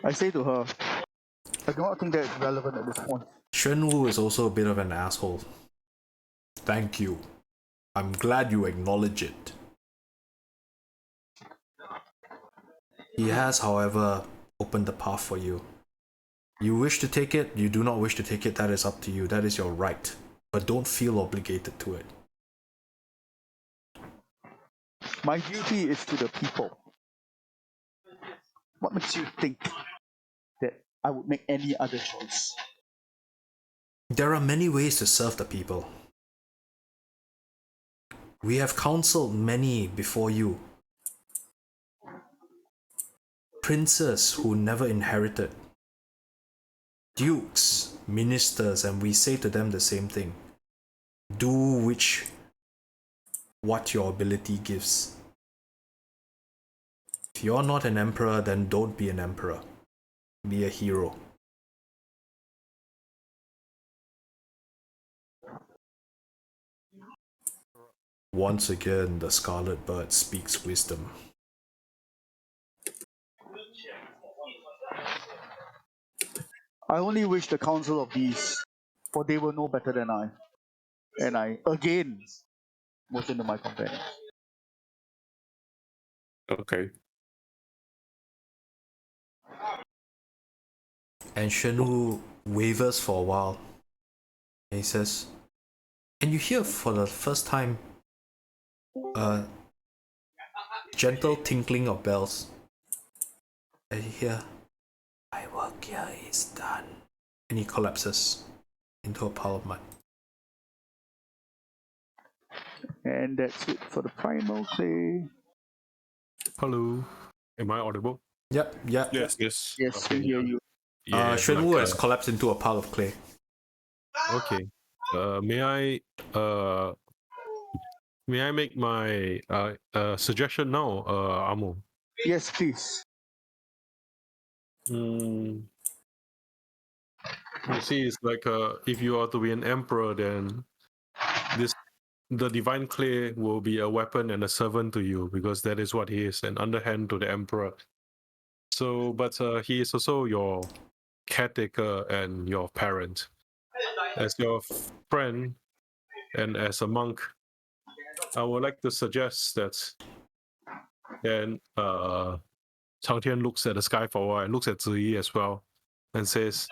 I say to her, I do not think that it's relevant at this point. Xuan Wu is also a bit of an asshole. Thank you. I'm glad you acknowledge it. He has, however, opened the path for you. You wish to take it, you do not wish to take it, that is up to you. That is your right. But don't feel obligated to it. My duty is to the people. What makes you think that I would make any other choice? There are many ways to serve the people. We have counseled many before you. Princes who never inherited. Dukes, ministers, and we say to them the same thing. Do what your ability gives. If you're not an emperor, then don't be an emperor. Be a hero. Once again, the Scarlet Bird speaks wisdom. I only wish the council of these, for they will know better than I. And I, again, motion to my companion. Okay. And Xuan Wu wavers for a while. And he says, and you hear for the first time gentle tinkling of bells. And you hear, "My work here is done." And he collapses into a pile of mud. And that's it for the primal clay. Hello. Am I audible? Yep, yeah. Yes. Yes, Okay. we hear you. Yeah. Xuanwu has collapsed into a pile of clay. Okay. May I make my suggestion now, Amo? Yes, please. You see, it's like if you are to be an emperor, then the divine clay will be a weapon and a servant to you, because that is what he is, an underhand to the emperor. So, but he is also your caretaker and your parent. As your friend and as a monk, I would like to suggest that. And Cang Tian looks at the sky for a while, looks at Ziyi as well, and says,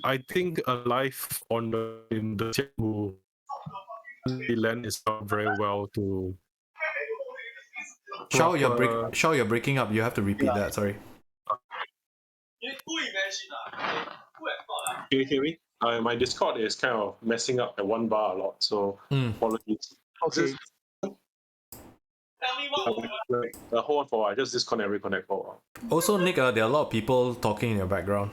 "I think a life in the Tianwu land is not very well to." Shao, you're breaking up. You have to repeat that. Sorry. Can you hear me? My Discord is kind of messing up at one bar a lot, so apologies. Okay. Hold on for a while. Just disconnect, reconnect for a while. Also, Nick, there are a lot of people talking in your background.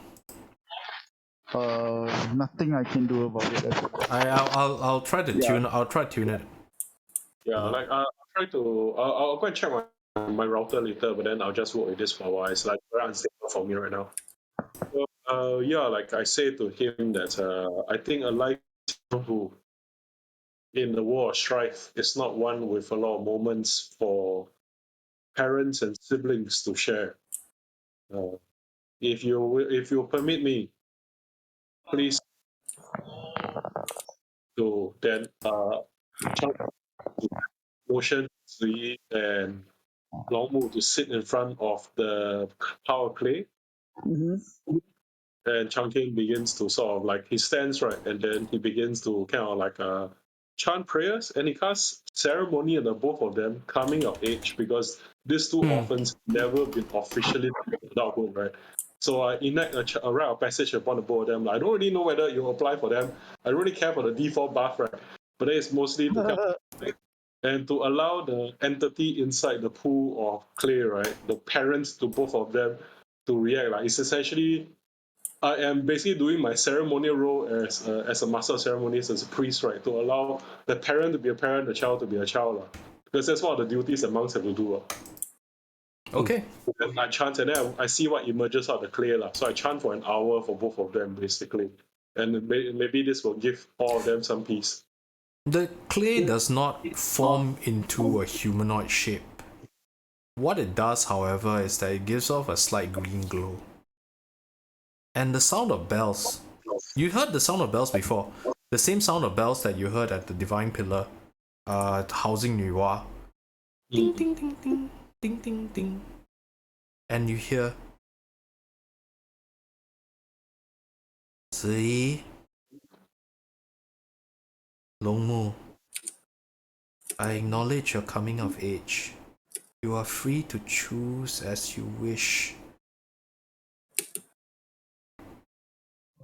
Nothing I can do about it. I'll try to tune. I'll try to tune it. Yeah, like I'll try to. I'll go and check my router later, but then I'll just work with this for a while. It's like very unstable for me right now. So, yeah, like I say to him that I think a life who in the war of strife is not one with a lot of moments for parents and siblings to share. If you permit me, please to then motion Ziyi and Longmu to sit in front of the power clay. Mm-hmm. And Cang Tian begins to sort of like, he stands right, and then he begins to kind of like chant prayers, and he casts ceremony on the both of them coming of age, because these two orphans never been officially adulthood, right? So I enact a rite of passage upon the both of them. Like, I don't really know whether you apply for them. I don't really care for the default buff, right? But then it's mostly to and to allow the entity inside the pool of clay, right, the parents to both of them to react. Like, it's essentially, I am basically doing my ceremonial role as a master of ceremonies, as a priest, right, to allow the parent to be a parent, the child to be a child, because that's one of the duties that monks have to do. Okay. And I chant, and then I see what emerges out of the clay. So I chant for an hour for both of them, basically. And maybe this will give all of them some peace. The clay does not form into a humanoid shape. What it does, however, is that it gives off a slight green glow. And the sound of bells. You heard the sound of bells before. The same sound of bells that you heard at the Divine Pillar, housing Nuwa. Ding, ding, ding, ding, ding, ding, ding. And you hear, Ziyi, Longmu, I acknowledge your coming of age. You are free to choose as you wish.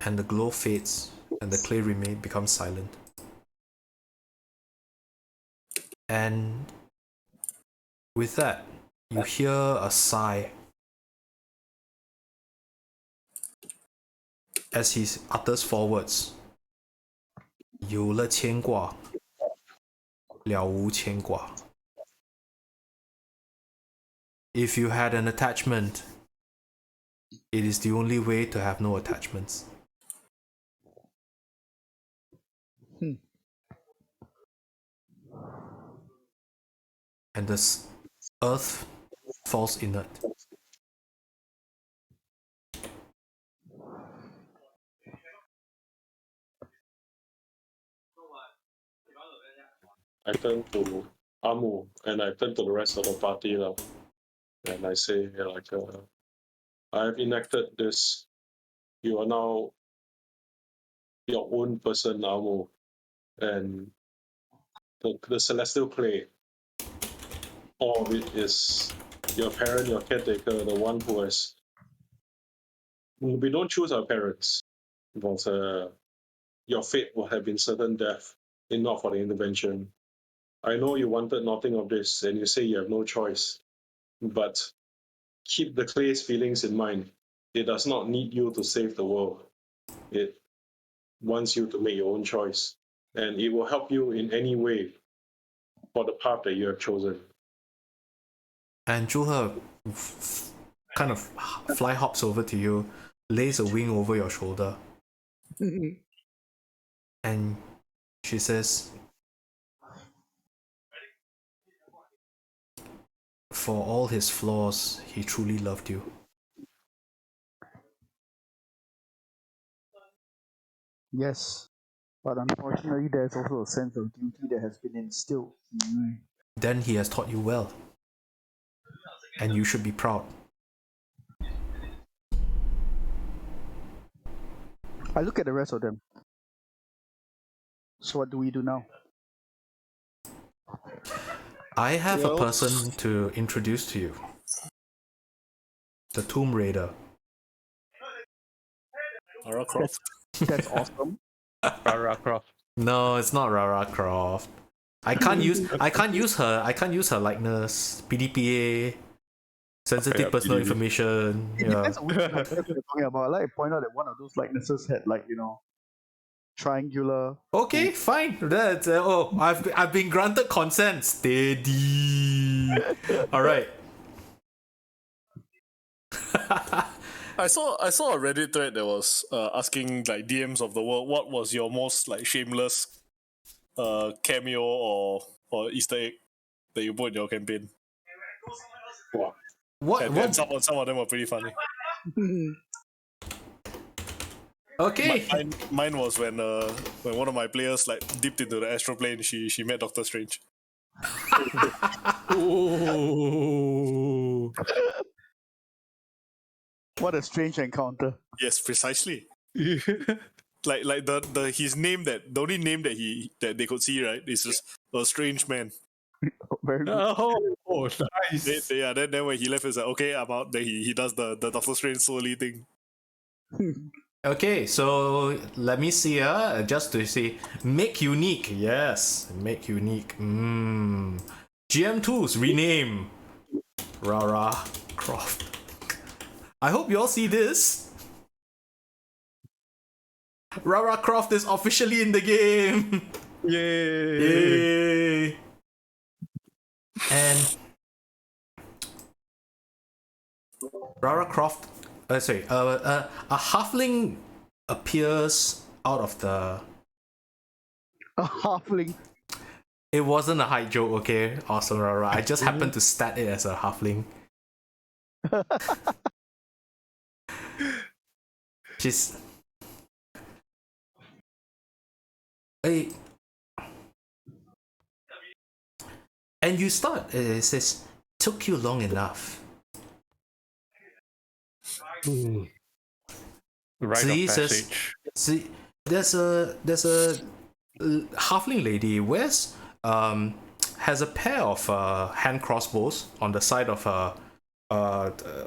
And the glow fades, and the clay becomes silent. And with that, you hear a sigh as he utters four words. 有了牵挂，了无牵挂. If you had an attachment, it is the only way to have no attachments. And the earth falls inert. I turn to Amu and I turn to the rest of the party now, and I say, like, I have enacted this. You are now your own person, Amu, and the celestial clay all of it is your parent, your caretaker, the one who has. We don't choose our parents, but your fate will have been certain death, if not for the intervention. I know you wanted nothing of this, and you say you have no choice, but keep the clay's feelings in mind. It does not need you to save the world. It wants you to make your own choice, and it will help you in any way for the path that you have chosen. And Zhuhe kind of fly hops over to you, lays a wing over your shoulder, and she says, "For all his flaws, he truly loved you." Yes, but unfortunately, there's also a sense of duty that has been instilled in me. Then he has taught you well, and you should be proud. I look at the rest of them. So what do we do now? I have a Well- person to introduce to you. The Tomb Raider. Lara Croft. That's awesome. Lara Croft. No, it's not Lara Croft. I can't use her likeness. PDPA. Sensitive Okay, personal PDPA. information. It Yeah. depends on which character you're talking about. I like to point out that one of those likenesses had triangular. Okay, fine. That's I've been granted consent. Steady. All right. I saw a Reddit thread that was asking like DMs of the world, what was your most like shameless cameo or Easter egg that you put in your campaign? What? And some of them were pretty funny. Okay. Mine was when one of my players like dipped into the astral plane. She met Doctor Strange. Ooh. What a strange encounter. Yes, precisely. Like the his name the only name that they could see, right, is just a strange man. Very good. Oh, nice. Then when he left, it's like, okay, I'm out. Then he does the Doctor Strange slowly thing. Okay, so let me see just to see. Make unique, yes. Make unique. GM2's rename. Lara Croft. I hope you all see this. Lara Croft is officially in the game. Yay. Yay. And Lara Croft, a halfling appears out of the. A halfling. It wasn't a height joke, okay? Awesome, Rara. I just happened to stat it as a halfling. She's. Hey. And you start, it says, took you long enough. Right See, of says, passage. see, there's a halfling lady has a pair of hand crossbows on the side of her,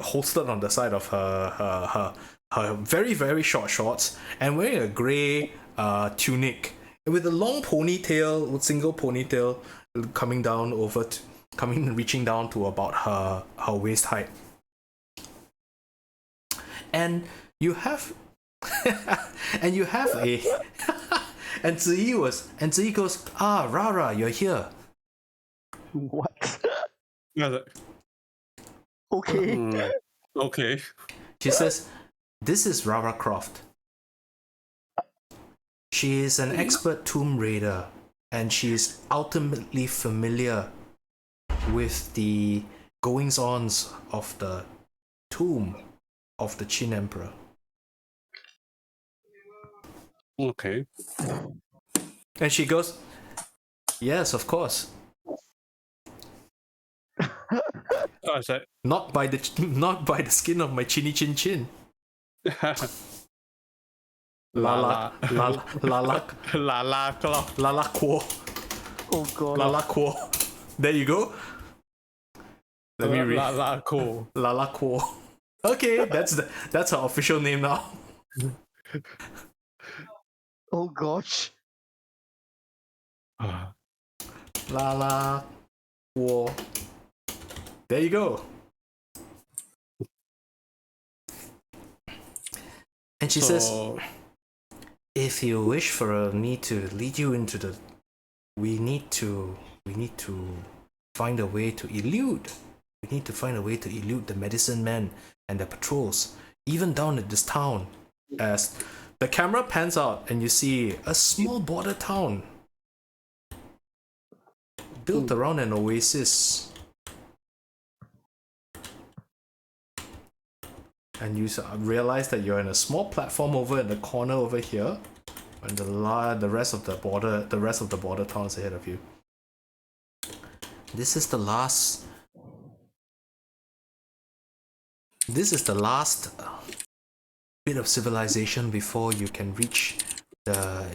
holstered on the side of her very, very short shorts, and wearing a grey tunic with a long ponytail, with single ponytail reaching down to about her waist height. And you have and Ziyi goes, Rara, you're here. What? Yeah, Okay. okay. She says, this is Rara Croft. She is an expert tomb raider, and she is ultimately familiar with the goings-ons of the tomb of the Qin Emperor. Okay. And she goes, yes, of course. I said, Not by the skin of my chinny chin chin. La quo. Oh god. La quo. There you go. Let me read. La Ko. Lala Ko. Okay, that's her official name now. Oh gosh. Lala Ko. There you go. And she says, if you wish for me to lead you into the, we need to find a way to elude. We need to find a way to elude the medicine men and the patrols, even down at this town. As the camera pans out and you see a small border town built around an oasis. And you realize that you're in a small platform over in the corner over here, and the rest of the border town is ahead of you. This is the last bit of civilization before you can reach the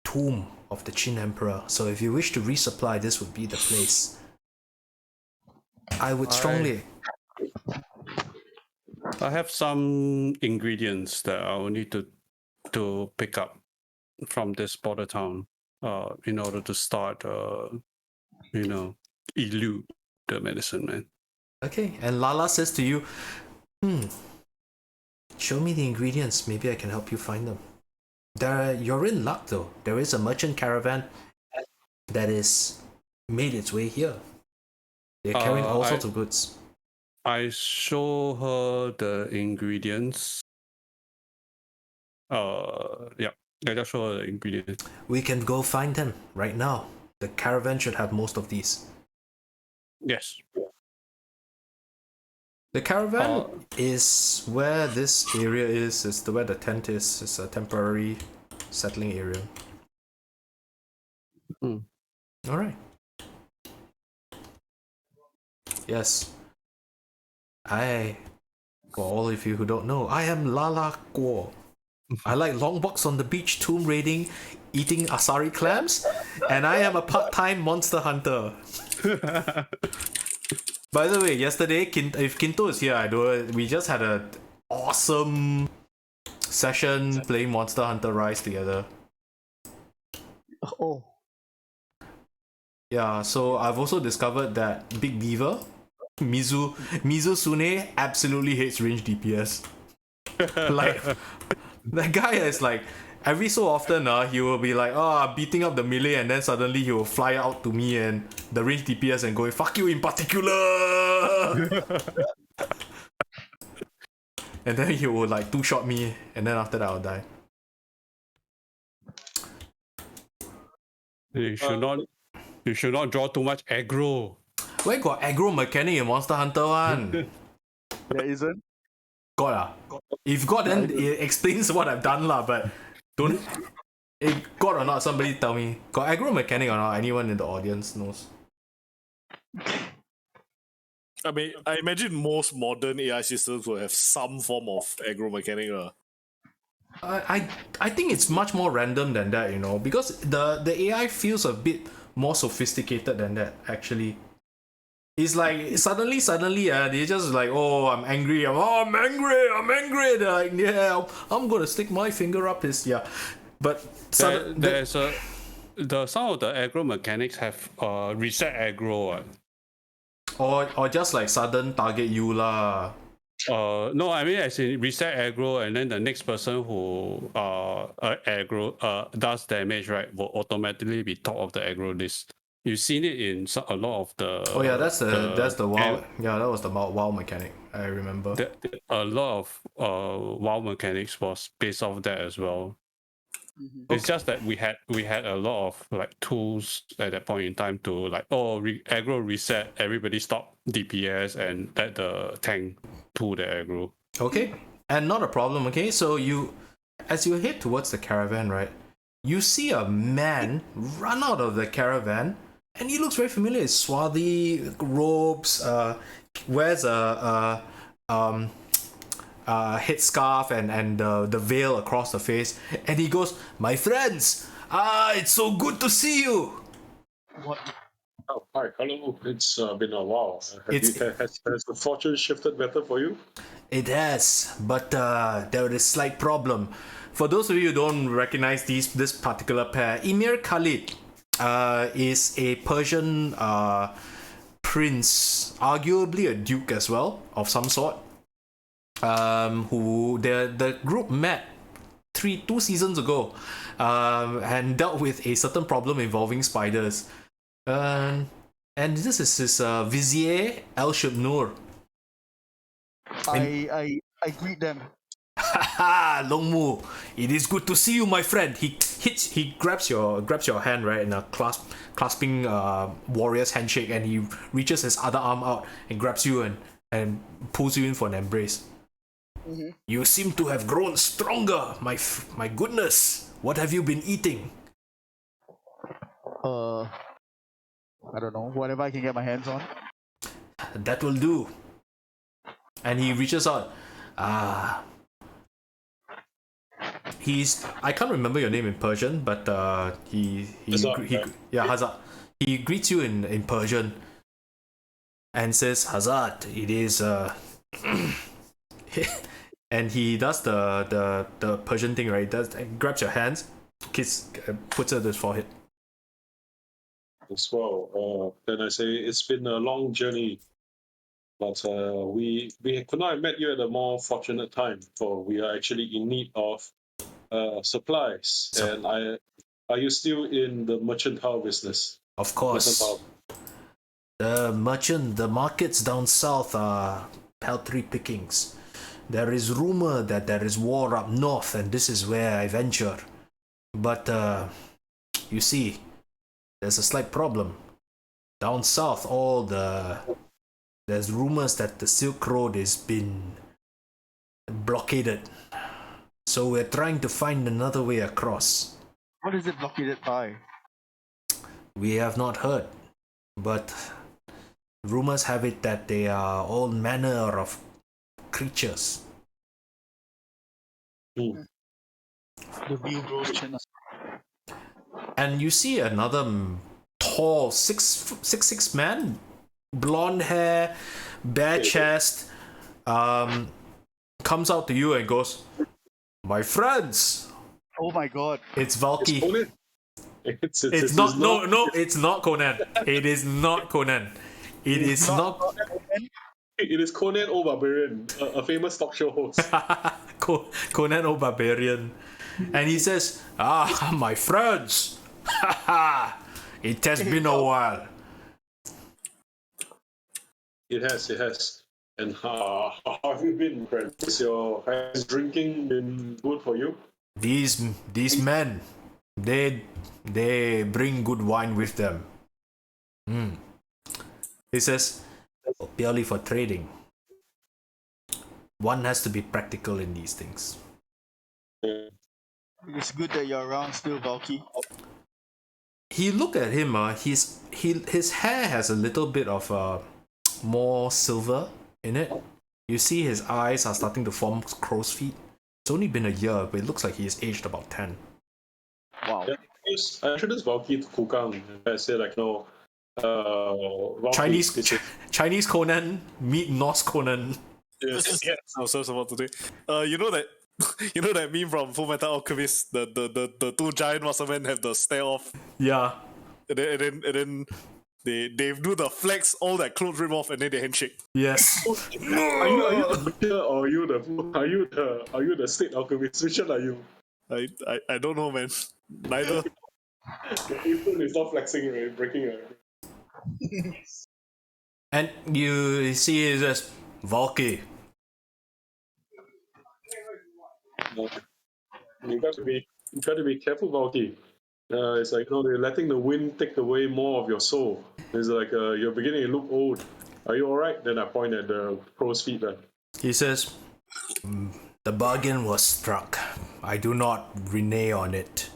tomb of the Qin Emperor. So if you wish to resupply, this would be the place. I would strongly. I have some ingredients that I will need to pick up from this border town in order to start, elude the medicine man. Okay, and Lala says to you, show me the ingredients. Maybe I can help you find them. You're in luck though. There is a merchant caravan that is made its way here. They're carrying all sorts of goods. I show her the ingredients. Yeah, I just show her the ingredients. We can go find them right now. The caravan should have most of these. Yes. The caravan is where this area is. It's where the tent is. It's a temporary settling area. All right. Yes. For all of you who don't know, I am Lala Guo. I like long walks on the beach, tomb raiding, eating asari clams, and I am a part-time monster hunter. By the way, yesterday, if Kinto is here, we just had an awesome session playing Monster Hunter Rise together. Oh. Yeah, so I've also discovered that Big Beaver, Mizu Sune, absolutely hates range DPS. Like, that guy is like, every so often he will be like, beating up the melee, and then suddenly he will fly out to me and the range DPS and going, fuck you in particular! And then he will like two-shot me, and then after that I'll die. You should not draw too much aggro. Where got aggro mechanic in Monster Hunter 1? There isn't? God If God, then it explains what I've done but don't... God or not, somebody tell me. Got aggro mechanic or not? Anyone in the audience knows? I mean, I imagine most modern AI systems will have some form of aggro mechanic. I think it's much more random than that, because the AI feels a bit more sophisticated than that, actually. It's like suddenly they're just like, I'm angry. I'm angry. They're like, yeah, I'm gonna stick my finger up his But some of the aggro mechanics have reset aggro. Or just like sudden target you lah. No, I mean as in reset aggro, and then the next person who aggro does damage, right, will automatically be top of the aggro list. You've seen it in a lot of the. Oh yeah, that's the WoW. Yeah, that was the WoW mechanic. I remember. A lot of WoW mechanics was based off that as well. Mm-hmm. It's just that we had a lot of like tools at that point in time to like aggro reset, everybody stop DPS and let the tank pull the aggro. Okay, and not a problem. Okay, so as you head towards the caravan, right, you see a man run out of the caravan, and he looks very familiar. He's swarthy, robes, wears a headscarf and the veil across the face, and he goes, "My friends, it's so good to see you." What? Oh, Hi, hello. It's been a while. Has the fortune shifted better for you? It has, but there is a slight problem. For those of you who don't recognize this particular pair, Emir Khalid is a Persian prince, arguably a duke as well, of some sort. Who the group met 2 seasons ago, and dealt with a certain problem involving spiders. And this is his Vizier El Shubnur. I greet them. Haha, Longmu, it is good to see you, my friend. He grabs your hand, right, in a clasping warrior's handshake, and he reaches his other arm out and grabs you and pulls you in for an embrace. Mm-hmm. You seem to have grown stronger, my goodness. What have you been eating? I don't know. Whatever I can get my hands on. That will do. And he reaches out. I can't remember your name in Persian, but Hazard. He greets you in Persian and says, Hazard, it is and he does the Persian thing, right? Grabs your hands, puts it on his forehead. As well. Then I say it's been a long journey, but we could not have met you at a more fortunate time, for we are actually in need of supplies. And are you still in the mercantile business? Of course. The markets down south are paltry pickings. There is rumor that there is war up north, and this is where I venture. But you see, there's a slight problem. Down south, there's rumors that the Silk Road has been blockaded. So we're trying to find another way across. What is it blockaded by? We have not heard, but rumors have it that they are all manner of creatures. The view grows chin. And you see another tall 6'6" man, blonde hair, bare chest, comes out to you and goes, "My friends." Oh my god. It's Valky. It's not. No, it's not Conan. It is not Conan. It is not. It is Conan O Barbarian, a famous talk show host. Conan O Barbarian. And he says, my friends. It has been a while. It has. And how have you been, friend? Has drinking been good for you? These men, they bring good wine with them. He says, purely for trading. One has to be practical in these things. It's good that you're around still, Valky. He looked at him. His hair has a little bit of more silver in it. You see his eyes are starting to form crow's feet. It's only been a year, but it looks like he's aged about 10. Wow. Yeah, I introduced Valky to Kukang. I said, Valky, Chinese Conan meet Norse Conan. Yes, I was just about to say. You know that meme from Fullmetal Alchemist, the two giant muscle men have the stare off. Yeah. And then they do the flex, all that clothes rip off, and then they handshake. Yes. Are you the butcher or are you the state alchemist? Which one are you? I don't know, man. Neither. Even is not flexing, right? Breaking it. And you see it's just Valky. You got to be careful, Valky. It's like they're letting the wind take away more of your soul. It's like you're beginning to look old. Are you all right? Then I point at the crow's feet. He says, "The bargain was struck. I do not renege on it."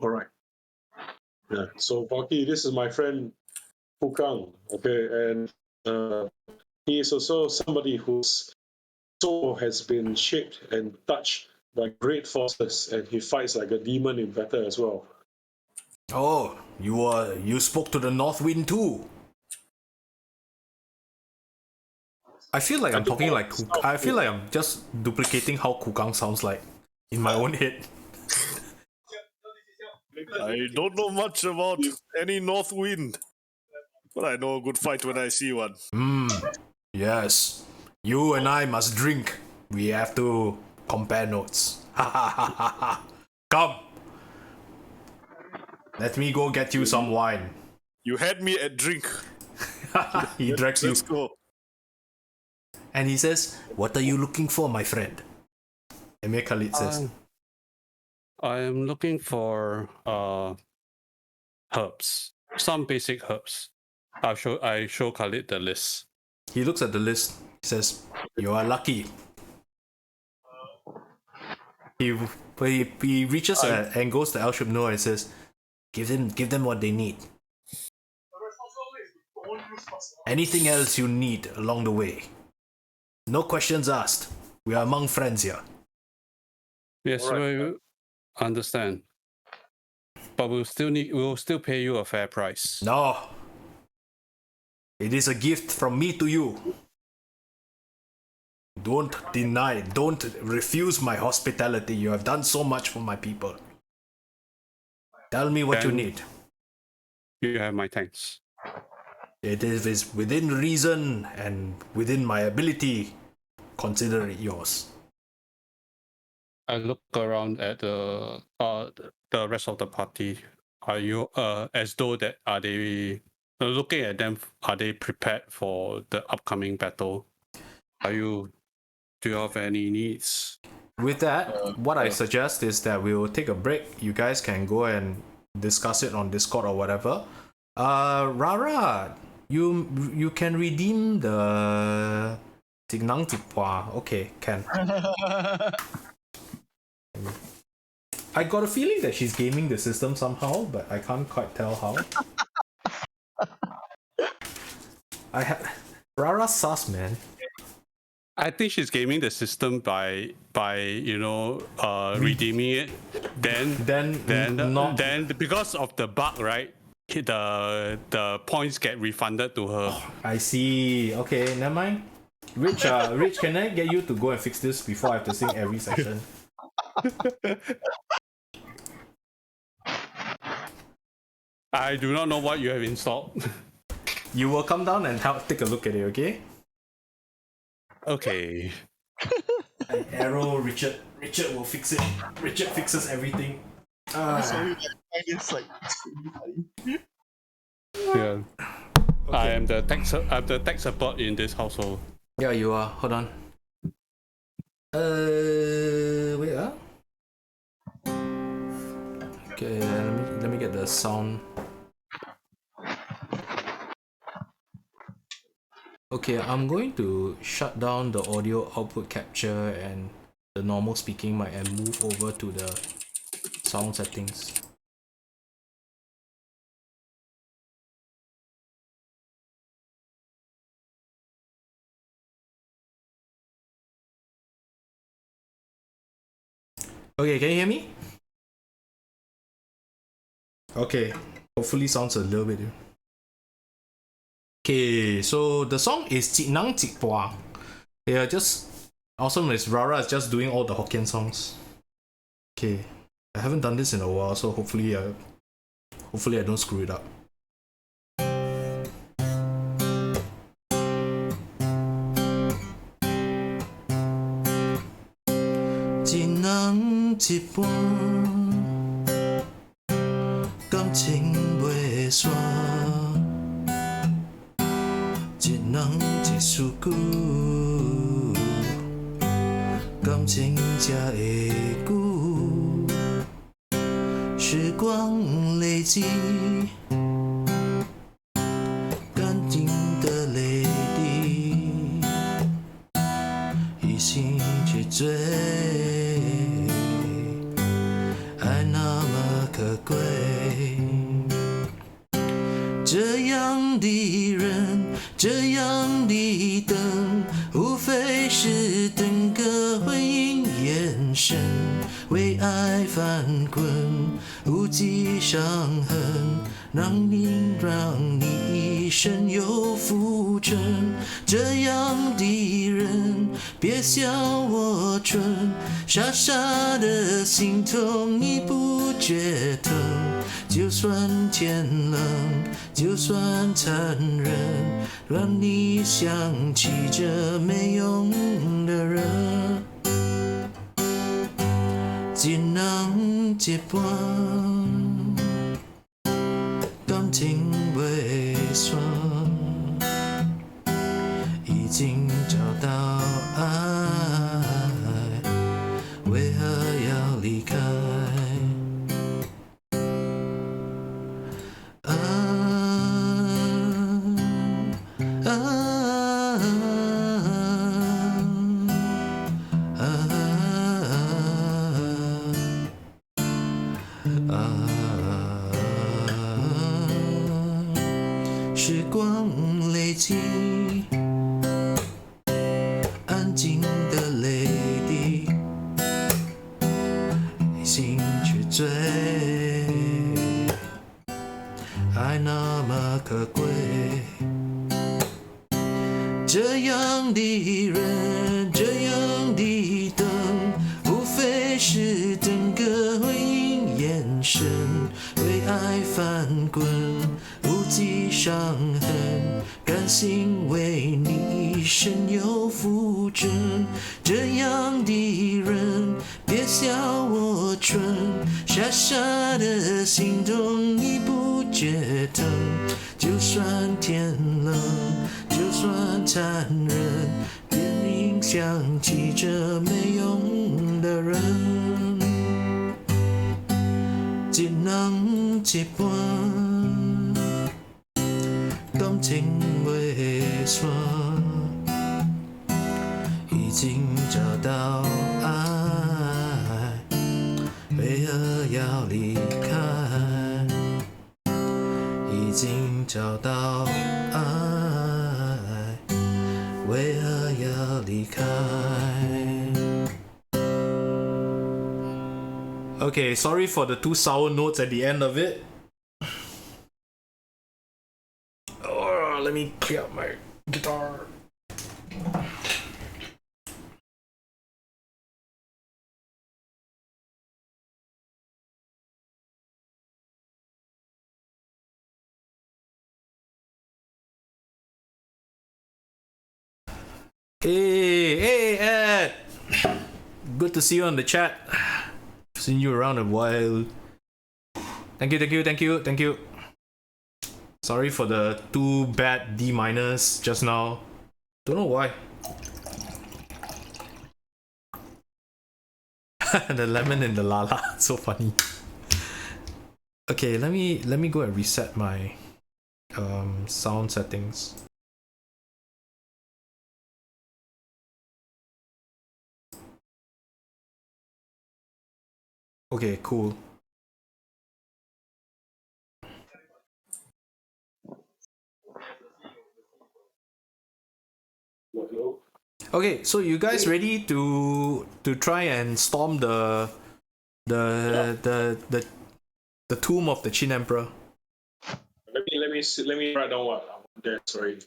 All right. Yeah. So Valky, this is my friend Fukang. Okay, and he is also somebody whose soul has been shaped and touched by great forces, and he fights like a demon in battle as well. Oh, you spoke to the North Wind too. I feel like I'm talking like I feel like I'm just duplicating how Kukang sounds like in my own head. I don't know much about any North Wind, but I know a good fight when I see one. Yes. You and I must drink. We have to compare notes. Come. Let me go get you some wine. You had me at drink. He drags you. Let's go. And he says, "What are you looking for, my friend?" Emir Khalid says, I am looking for herbs. Some basic herbs. I show Khalid the list. he looks at the list. He says, "You are lucky." He reaches and goes to Elship Noah and says, give them what they need. Anything else you need along the way. No questions asked. We are among friends here. Yes, we understand. But we'll still pay you a fair price. No. It is a gift from me to you. Don't deny, don't refuse my hospitality. You have done so much for my people. Tell me what you need. You have my thanks. It is within reason and within my ability. Consider it yours. I look around at the rest of the party. Are you as though that are they looking at them? Are they prepared for the upcoming battle? Do you have any needs? With that, what I suggest is that we will take a break. You guys can go and discuss it on Discord or whatever. Rara, you can redeem the Tignang Tipwa. Okay, can. I got a feeling that she's gaming the system somehow, but I can't quite tell how. I have Rara sus, man. I think she's gaming the system by redeeming it. Then because of the bug, right? The points get refunded to her. I see. Okay, never mind. Rich, can I get you to go and fix this before I have to sing every session? I do not know what you have installed. You will come down and take a look at it, okay? Okay. And Arrow, Richard will fix it. Richard fixes everything. Sorry, it's like Yeah. Okay. I'm the tech support in this household. Yeah, you are. Hold on. Wait. Okay, let me get the sound. Okay, I'm going to shut down the audio output capture and the normal speaking mic and move over to the sound settings. Okay, can you hear me? Okay, hopefully sounds a little bit. Okay, so the song is Chik Nang Chik Pua. Yeah, just awesome is Rara is just doing all the Hokkien songs. Okay, I haven't done this in a while, so hopefully I don't screw it up. Chik Nang Chik Pua, cảm情袂散。一人一事故，感情才会久。时光累积，感情的泪滴，一心去追，爱那么可贵。这样的人，这样的等，无非是等个婚姻眼神，为爱翻滚，无际伤痕，让你一生有浮沉。这样的人，别笑我蠢，傻傻的心痛你不觉疼。就算天冷，就算残忍，让你想起这没用的人。只能接吻，感情未算，已经找到爱，为何要离开？时光累积，安静的泪滴，心却醉，爱那么可贵。这样的人，这样的灯，无非是等个回应眼神，为爱翻滚。无际伤痕，甘心为你一生有浮沉。这样的人，别笑我蠢，傻傻的心痛你不觉疼。就算天冷，就算残忍，别影响起这没用的人。只能接吻。感情未算，已经找到爱，为何要离开？已经找到爱，为何要离开？ Okay, sorry for the two sour notes at the end of it. Let me clear up my guitar. Hey, Ed! Good to see you on the chat. Seen you around a while. Thank you. Sorry for the two bad D- just now. Don't know why. The lemon and the lala, so funny. Okay, let me go and reset my sound settings. Okay, cool. Okay, so you guys ready to try and storm the tomb of the Qin Emperor? Let me write down what I want there. Sorry.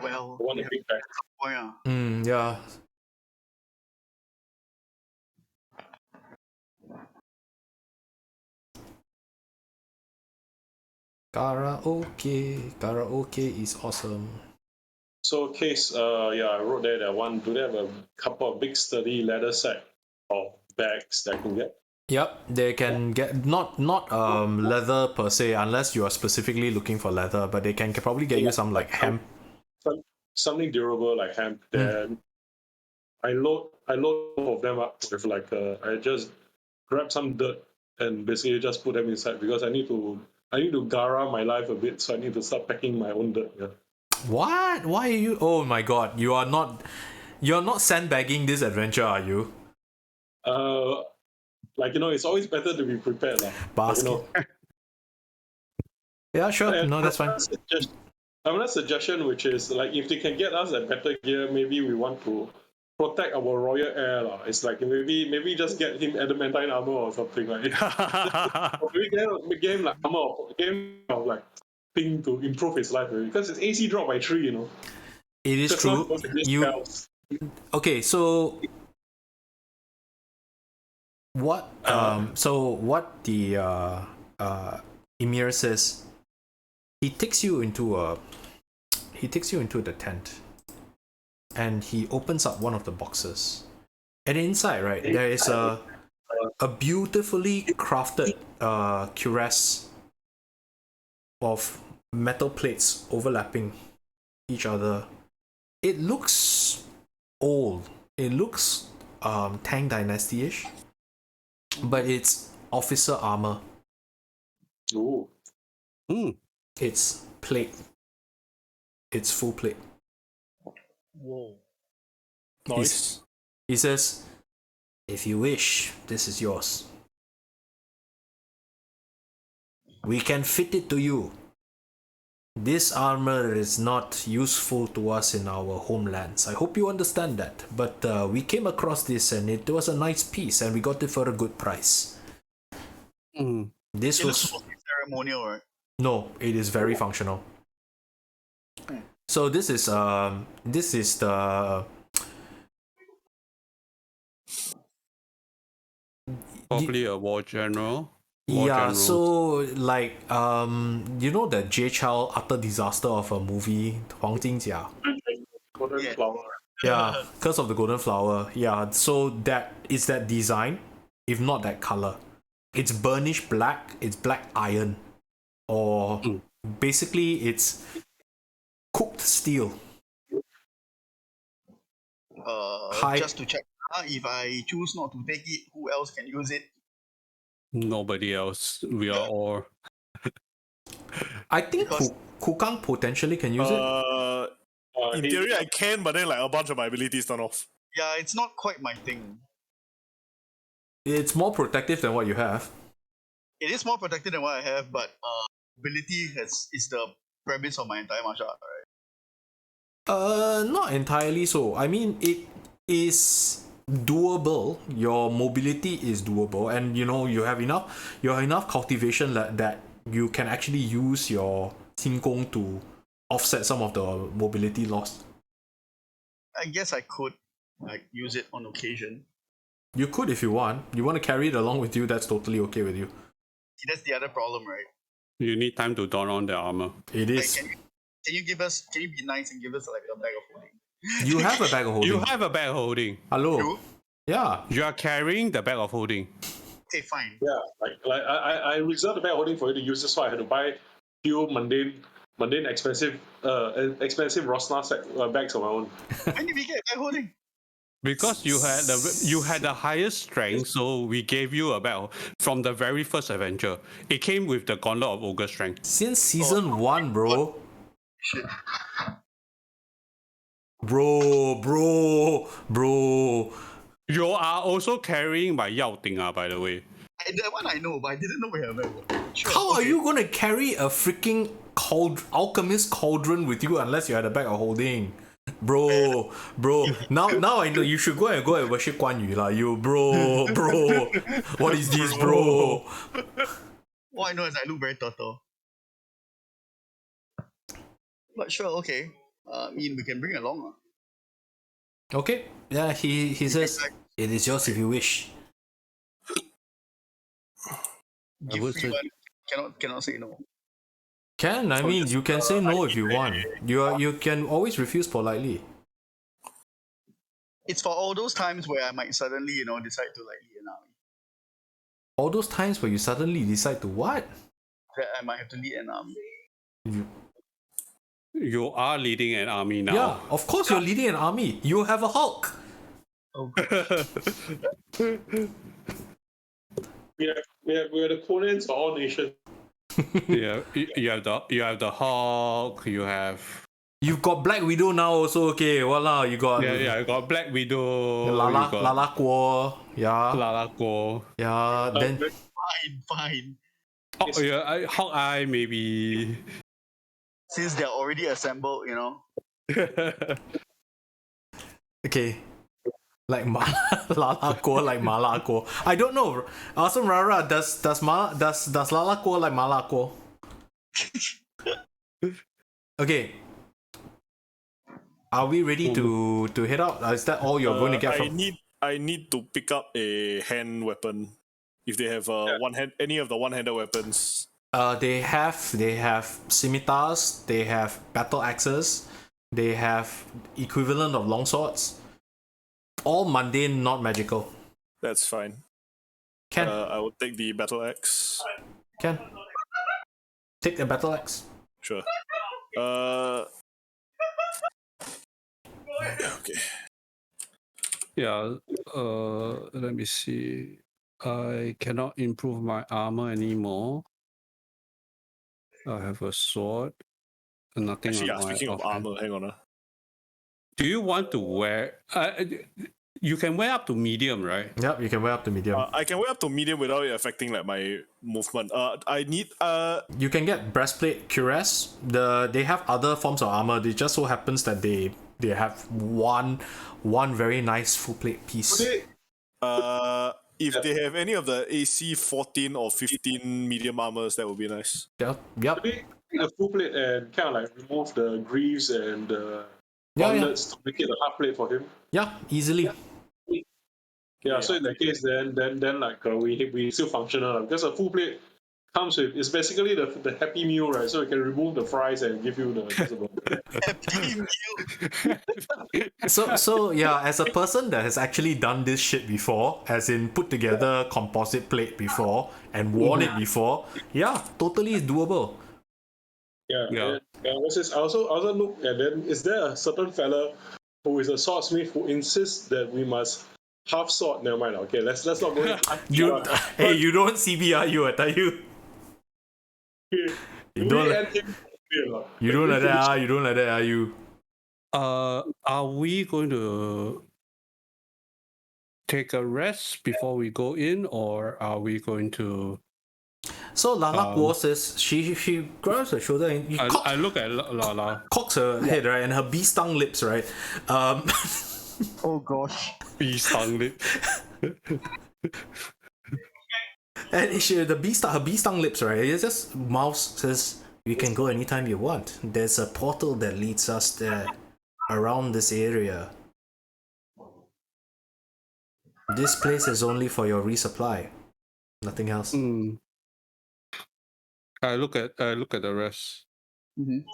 Well, I want a big bag. oh yeah. Yeah. Karaoke is awesome. So, Case, I wrote there that one. Do they have a couple of big sturdy leather sack or bags that I can get? Yep, they can get not leather per se, unless you are specifically looking for leather, but they can probably get you some like hemp. Something durable like hemp. Then I load all of them up with I just grab some dirt and basically just put them inside because I need to gara my life a bit, so I need to start packing my own dirt. Yeah. What? Why are you? Oh my god! You're not sandbagging this adventure, are you? It's always better to be prepared, Basket. Yeah, sure. No, that's fine. I have a suggestion, which is if they can get us a better gear, maybe we want to protect our royal heir. It's like maybe just get him adamantine armor or something like that. Maybe get him like armor, game of like thing to improve his life, because it's AC drop by 3, It is just true. not because of these spells. Okay, so what the Emir says, he takes you into the tent, and he opens up one of the boxes, and inside, right, there is a beautifully crafted cuirass of metal plates overlapping each other. It looks old. It looks Tang Dynasty-ish, but it's officer armor. Ooh. It's plate. It's full plate. Whoa. Nice. He says, if you wish, this is yours. We can fit it to you. This armor is not useful to us in our homelands. I hope you understand that. But we came across this and it was a nice piece and we got it for a good price. This was ceremonial, right? No, it is very functional. So this is the Probably a war general. So like you know the Jay Chou utter disaster of a movie, 黄金甲. Golden flower. Yeah, Curse of the Golden Flower. Yeah, so that is that design, if not that color. It's burnished black, it's black iron. Or basically it's cooked steel. Just to check, if I choose not to take it, who else can use it? Nobody else. We are all. I think Kukang potentially can use it. In theory, I can, but then like a bunch of my abilities turn off. Yeah, it's not quite my thing. It's more protective than what you have. It is more protected than what I have, but ability is the premise of my entire martial art, right? Not entirely so. I mean, it is doable. Your mobility is doable, and you have enough cultivation that you can actually use your 轻功 to offset some of the mobility loss. I guess I could use it on occasion. You could if you want. You want to carry it along with you, that's totally okay with you. See, that's the other problem, right? You need time to don on the armor. It is. Can you be nice and give us like a bag of holding? You have a bag of holding. You have a bag of holding. Hello. You? Yeah. You are carrying the bag of holding. Okay, fine. Yeah, like I reserved the bag holding for you to use. That's why I had to buy few mundane expensive Rosnar bags of my own. When did we get bag holding? Because you had the highest strength, so we gave you a bag from the very first adventure. It came with the Gauntlet of Ogre Strength. Since season 1, bro. Shit. Bro. You are also carrying my Yao Ting, by the way. That one I know, but I didn't know we have that. Sure, How are okay. you gonna carry a freaking alchemist cauldron with you unless you had a bag of holding? Bro. Now I know you should go and worship Guan Yu lah. You bro. What is this, bro? All I know is I look very turtle. But sure, okay. I mean, we can bring it along. Okay. Yeah, he says it is yours if you wish. Give free one. Cannot say no. Can, I mean, you can say no if you want. You can always refuse politely. It's for all those times where I might suddenly, decide to lead an army. All those times where you suddenly decide to what? That I might have to lead an army. You are leading an army now. Yeah, of course you're leading an army. You have a Hulk. Oh, We are the Conans for all nations. Yeah, you have the Hawk. You've got Black Widow now also. Okay, voila, you got You got Black Widow. Lala Guo. Yeah. Lala Guo. Yeah. Then fine. Oh yeah, Hawkeye maybe. Since they're already assembled, okay. Like lala guo, like mala guo. I don't know. Awesome Rara, does lala guo like mala guo? Okay. Are we ready to head out? Is that all you're going to get from? I need to pick up a hand weapon. If they have any of the one-handed weapons. They have scimitars, they have battle axes, they have equivalent of longswords. All mundane, not magical. That's fine. Can I will take the battle axe. Can take the battle axe. Sure. Okay. Yeah. Let me see. I cannot improve my armor anymore. I have a sword. Nothing. Actually, speaking of armor, hang on. Do you want to wear? You can wear up to medium, right? Yep, you can wear up to medium. I can wear up to medium without it affecting like my movement. I need You can get breastplate cuirass. They have other forms of armor. It just so happens that they have one very nice full plate piece. If they have any of the AC 14 or 15 medium armors, that would be nice. Yep. A full plate and kind of like remove the greaves and the gauntlets to make it a half plate for him. Yeah, easily. Yeah, so in that case, then like we still functional because a full plate comes with, it's basically the happy meal, right? So you can remove the fries and give you the So yeah, as a person that has actually done this shit before, as in put together composite plate before and worn it before, yeah, totally doable. Yeah. And what's this? I also look, and then is there a certain fella who is a swordsmith who insists that we must half sword? Never mind. Okay, let's not go. Hey, you don't CBR, I tell you. You don't like that, are you? Are we going to take a rest before we go in, or are we going to? So Lala Guo says she grabs her shoulder and I look at Lala. Cocks her head, right, and her bee stung lips, right. Oh gosh. Bee stung lip. And her bee stung lips, right? It just mouth says, "You can go anytime you want. There's a portal that leads us there, around this area. This place is only for your resupply, nothing else." I look at the rest. Mm-hmm.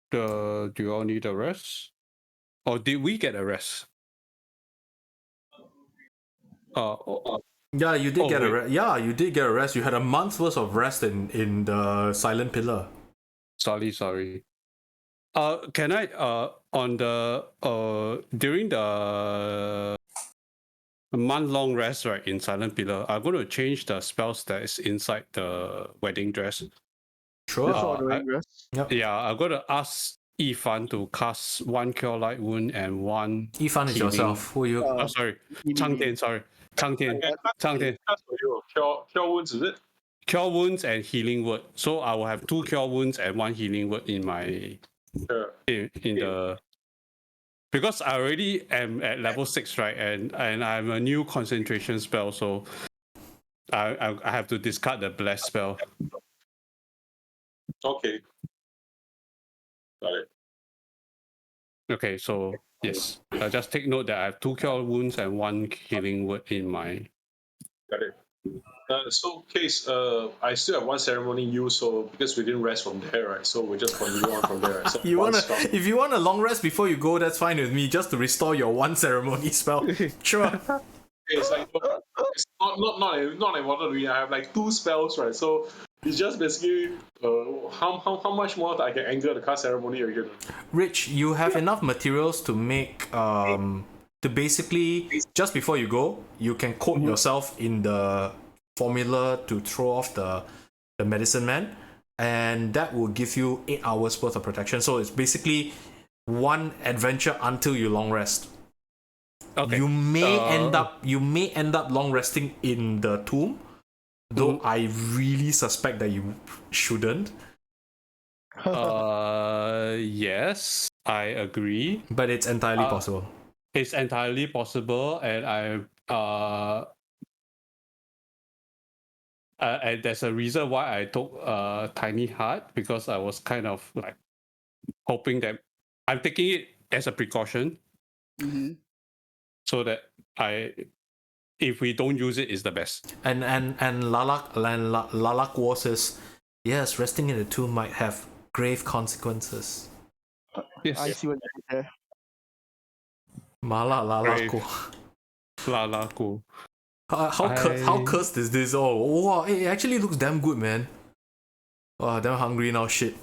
Do you all need a rest, or did we get a rest? Yeah, you did get a rest. Yeah, you did get a rest. You had a month's worth of rest in the Silent Pillar. Sorry. Can I on the during the month-long rest, right, in Silent Pillar, I'm going to change the spells that is inside the wedding dress. Sure. Yeah, I'm going to ask Yifan to cast 1 Cure Light Wound and 1 Yifan is yourself. Who you? Sorry. Cang Tian, sorry. Cang Tian. Cure wounds, is it? Cure Wounds and Healing Word. So I will have 2 Cure Wounds and 1 Healing Word in my... in the... Because I already am at level 6, right? And I'm a new concentration spell, so I have to discard the Bless spell. Okay. Got it. Okay, so yes. Just take note that I have 2 Cure Wounds and 1 Healing Word in my... Got it. So, Case, I still have 1 ceremony use, so because we didn't rest from there, right? So we just continue on from there. Right? So if you want a long rest before you go, that's fine with me. Just to restore your 1 ceremony spell, sure. It's like it's not important. I have like 2 spells, right? So it's just basically how much more I can anger the cast ceremony again. Rich, you have enough materials to make to basically just before you go, you can coat yourself in the formula to throw off the medicine man, and that will give you 8 hours worth of protection. So it's basically 1 adventure until you long rest. Okay. You may end up long resting in the tomb, though I really suspect that you shouldn't. Yes, I agree. But it's entirely possible. It's entirely possible, and and there's a reason why I took Tiny Heart, because I was kind of like hoping that I'm taking it as a precaution, so that if we don't use it, is the best. And Lalak War says, yes, resting in the tomb might have grave consequences. Yes. I see what you did there. Lalako. Lalako. How cursed is this? Oh, wow, it actually looks damn good, man. Oh, damn hungry now, shit.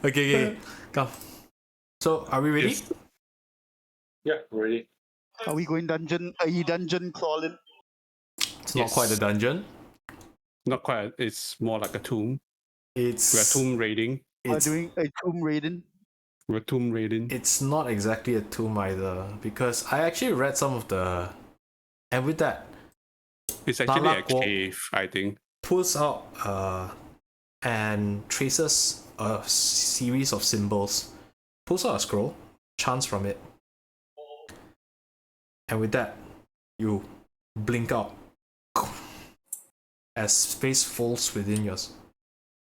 Okay, come. So, are we ready? Yes. Yeah, ready. Are we going dungeon crawling? It's not quite a dungeon. Not quite. It's more like a tomb. We're tomb raiding. We're doing a tomb raiding. We're tomb raiding. It's not exactly a tomb either, because I actually read some of the, and with that, It's actually a Lalak War cave, I think. pulls out and traces a series of symbols, pulls out a scroll, chants from it, and with that, you blink out as space folds within yours,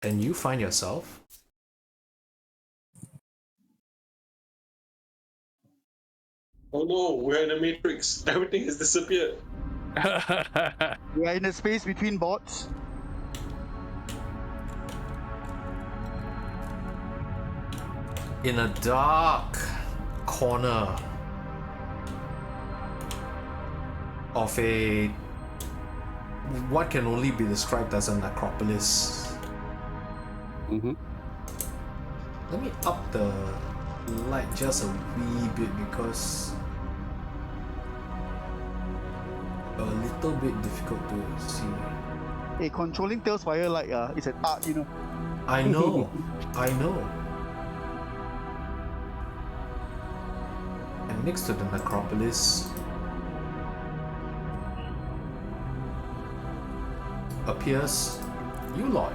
and you find yourself Oh no, we're in a matrix. Everything has disappeared. We are in a space between bots. in a dark corner of a what can only be described as a necropolis. Let me up the light just a wee bit because a little bit difficult to see. Hey, controlling Talespire like it's an art, you know. I know, I know. And next to the necropolis appears you lot.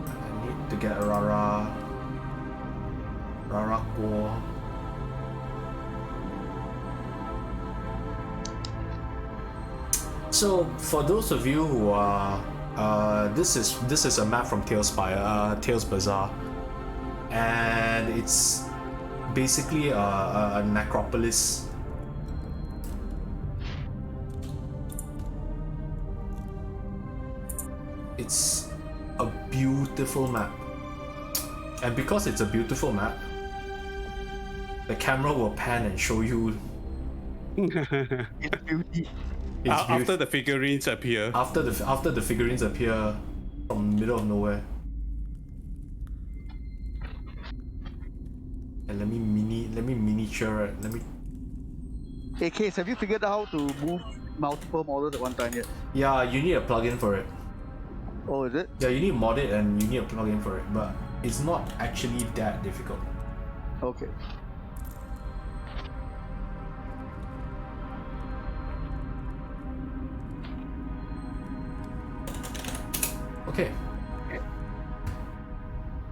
I need to get Rara Ko. So for those of you who are this is a map from Talespire, Tales Bazaar, and it's basically a necropolis. It's a beautiful map, and because it's a beautiful map, the camera will pan and show you It's beauty. After the figurines appear. After the figurines appear from the middle of nowhere. And let me miniature it. Let me. Hey, Case, have you figured out how to move multiple models at one time yet? Yeah, you need a plugin for it. Oh, is it? Yeah, you need to mod it and you need a plugin for it, but it's not actually that difficult. Okay. Okay.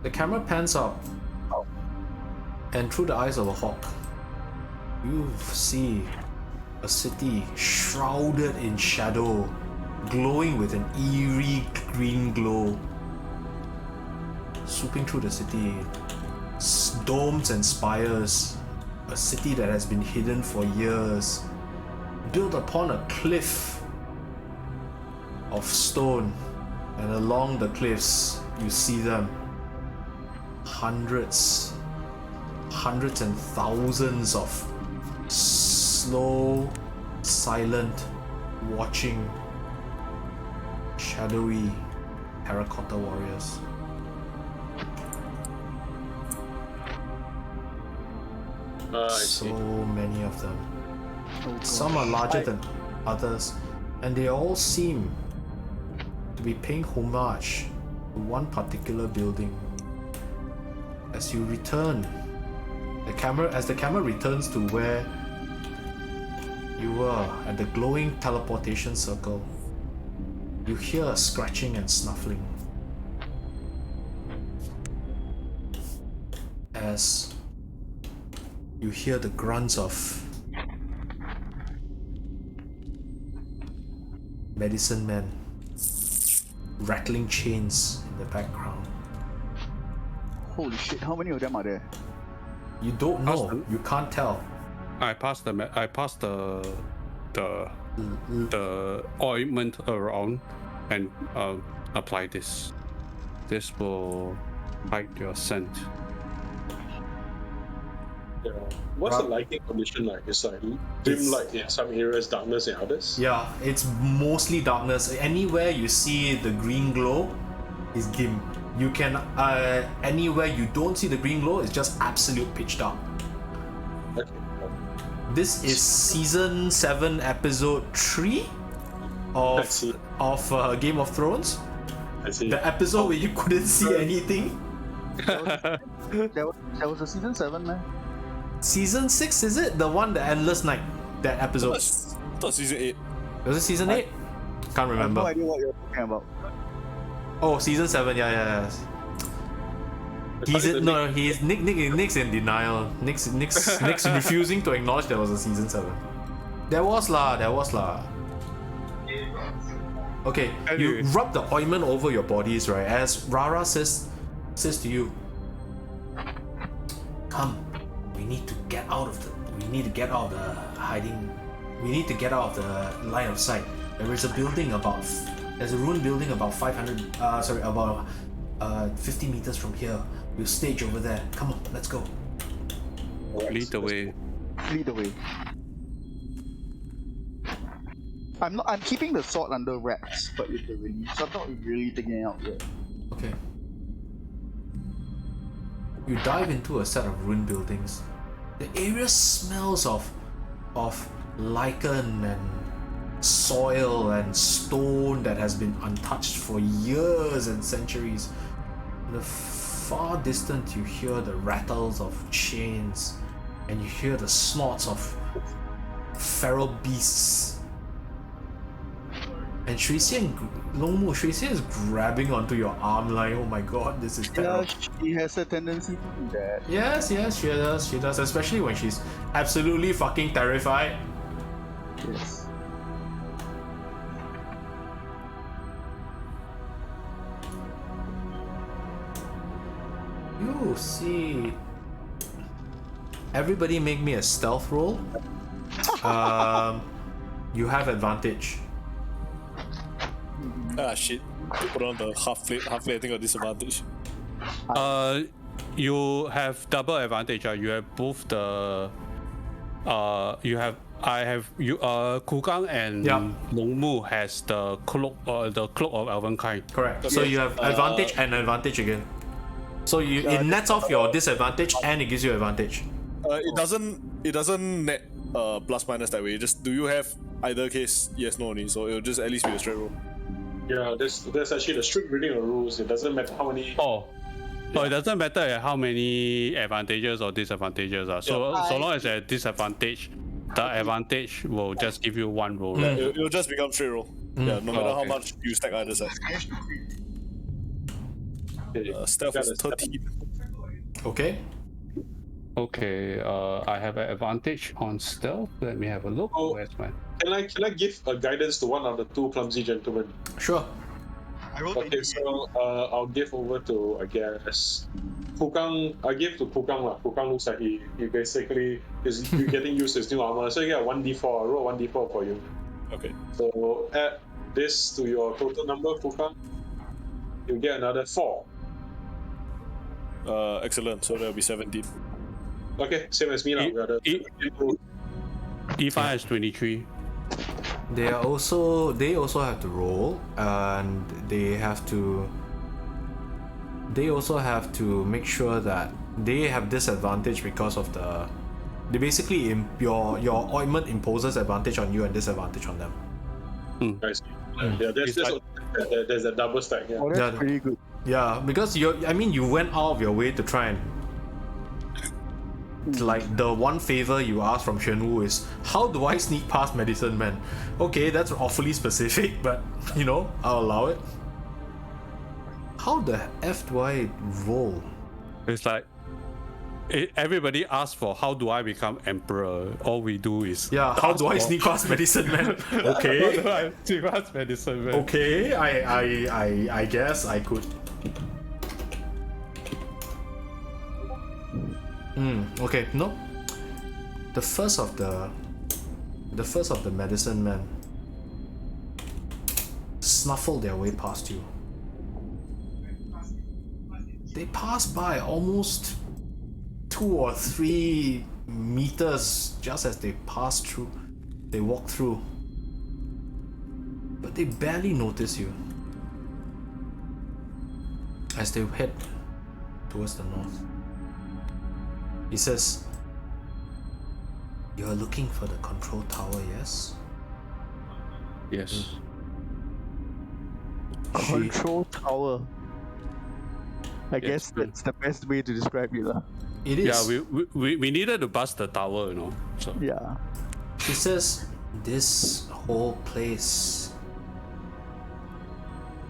The camera pans up, and through the eyes of a hawk, you see a city shrouded in shadow, glowing with an eerie green glow. Swooping through the city, domes and spires, a city that has been hidden for years, built upon a cliff of stone. And along the cliffs, you see them. Hundreds and thousands of slow, silent, watching, shadowy terracotta warriors. So many of them. Some are larger than others, and they all seem to be paying homage to one particular building. As you return, as the camera returns to where you were at the glowing teleportation circle, you hear a scratching and snuffling. as you hear the grunts of medicine men rattling chains in the background. Holy shit! How many of them are there? You don't know. You can't tell. I passed the ointment around and apply this. This will hide your scent. Yeah. What's the lighting condition like? It's like dim light in some areas, darkness in others. Yeah, it's mostly darkness. Anywhere you see the green glow is dim. You can anywhere you don't see the green glow is just absolute pitch dark. Okay. This is season 7, episode 3 of Game of Thrones. I see. The episode where you couldn't see anything. There was a season 7, man. Season 6, is it? The one, the Endless Night. That episode. I thought season 8. Was it season 8? Can't I have remember. no idea what you're talking about. Oh, season 7, yeah. He's Nick's in denial. Nick's refusing to acknowledge there was a season 7. There was lah. Okay, you rub the ointment over your bodies, right? As Rara says to you, come, we need to get out of the hiding. We need to get out of the line of sight. There's a ruined building about 50 meters from here. We'll stage over there. Come on, let's go. Lead the way. Lead the way. I'm keeping the sword under wraps, but literally, so I'm not really taking it out yet. Okay. You dive into a set of ruined buildings. The area smells of lichen and soil and stone that has been untouched for years and centuries. In the far distance, you hear the rattles of chains, and you hear the snorts of feral beasts. And Xianxia and Xianxia is grabbing onto your arm like, oh my god, this is terrible. Yeah, she has a tendency to do that. Yes, she does, especially when she's absolutely fucking terrified. Yes. You see, everybody make me a stealth roll. You have advantage. Ah shit. Put on the half plate I think got disadvantage. You have double advantage. You have both the Kukang and Longmu has the cloak of Elven kind. Correct. So you have advantage and advantage again. So it nets off your disadvantage and it gives you advantage. It doesn't net plus minus that way. Just do you have either case yes no only, so it'll just at least be a straight roll. Yeah, there's actually the strict reading of rules. It doesn't matter how many. So it doesn't matter how many advantages or disadvantages are. So long as a disadvantage, the advantage will just give you one roll. Yeah, it'll just become straight roll. Yeah, no matter how much you stack either side. Stealth is 13. Okay. Okay, I have an advantage on stealth. Let me have a look. Oh, where's my... Can I give a guidance to one of the two clumsy gentlemen? Sure. Okay, so I'll give over to, I guess, Kukang. I give to Kukang lah. Kukang looks like he basically is getting used to his new armor. So you get a 1d4. I roll 1d4 for you. Okay. So add this to your total number, Kukang. You get another 4. Excellent. So that'll be 17. Okay, same as me now. Yifan has 23. They also have to roll, and they also have to make sure that they have disadvantage because of they basically your ointment imposes advantage on you and disadvantage on them. I see. Yeah, there's a double stack. Yeah. Oh, that's pretty good. Yeah, because you went out of your way to try and, like, the one favor you ask from Shenwu is, how do I sneak past medicine man? Okay, that's awfully specific, but I'll allow it. How the F do I roll? It's like everybody asks for how do I become emperor. All we do is how do I sneak past medicine man? Okay. How do I sneak past medicine man? Okay, I guess I could. Okay, no. The first of the medicine men snuffle their way past you. They pass by almost 2 or 3 meters just as they pass through. They walk through. But they barely notice you as they head towards the north. He says, "You're looking for the control tower, yes?" Yes. Control tower. I guess that's the best way to describe it. It is. Yeah, we needed to bust the tower, you know. So Yeah. She says, "This whole place,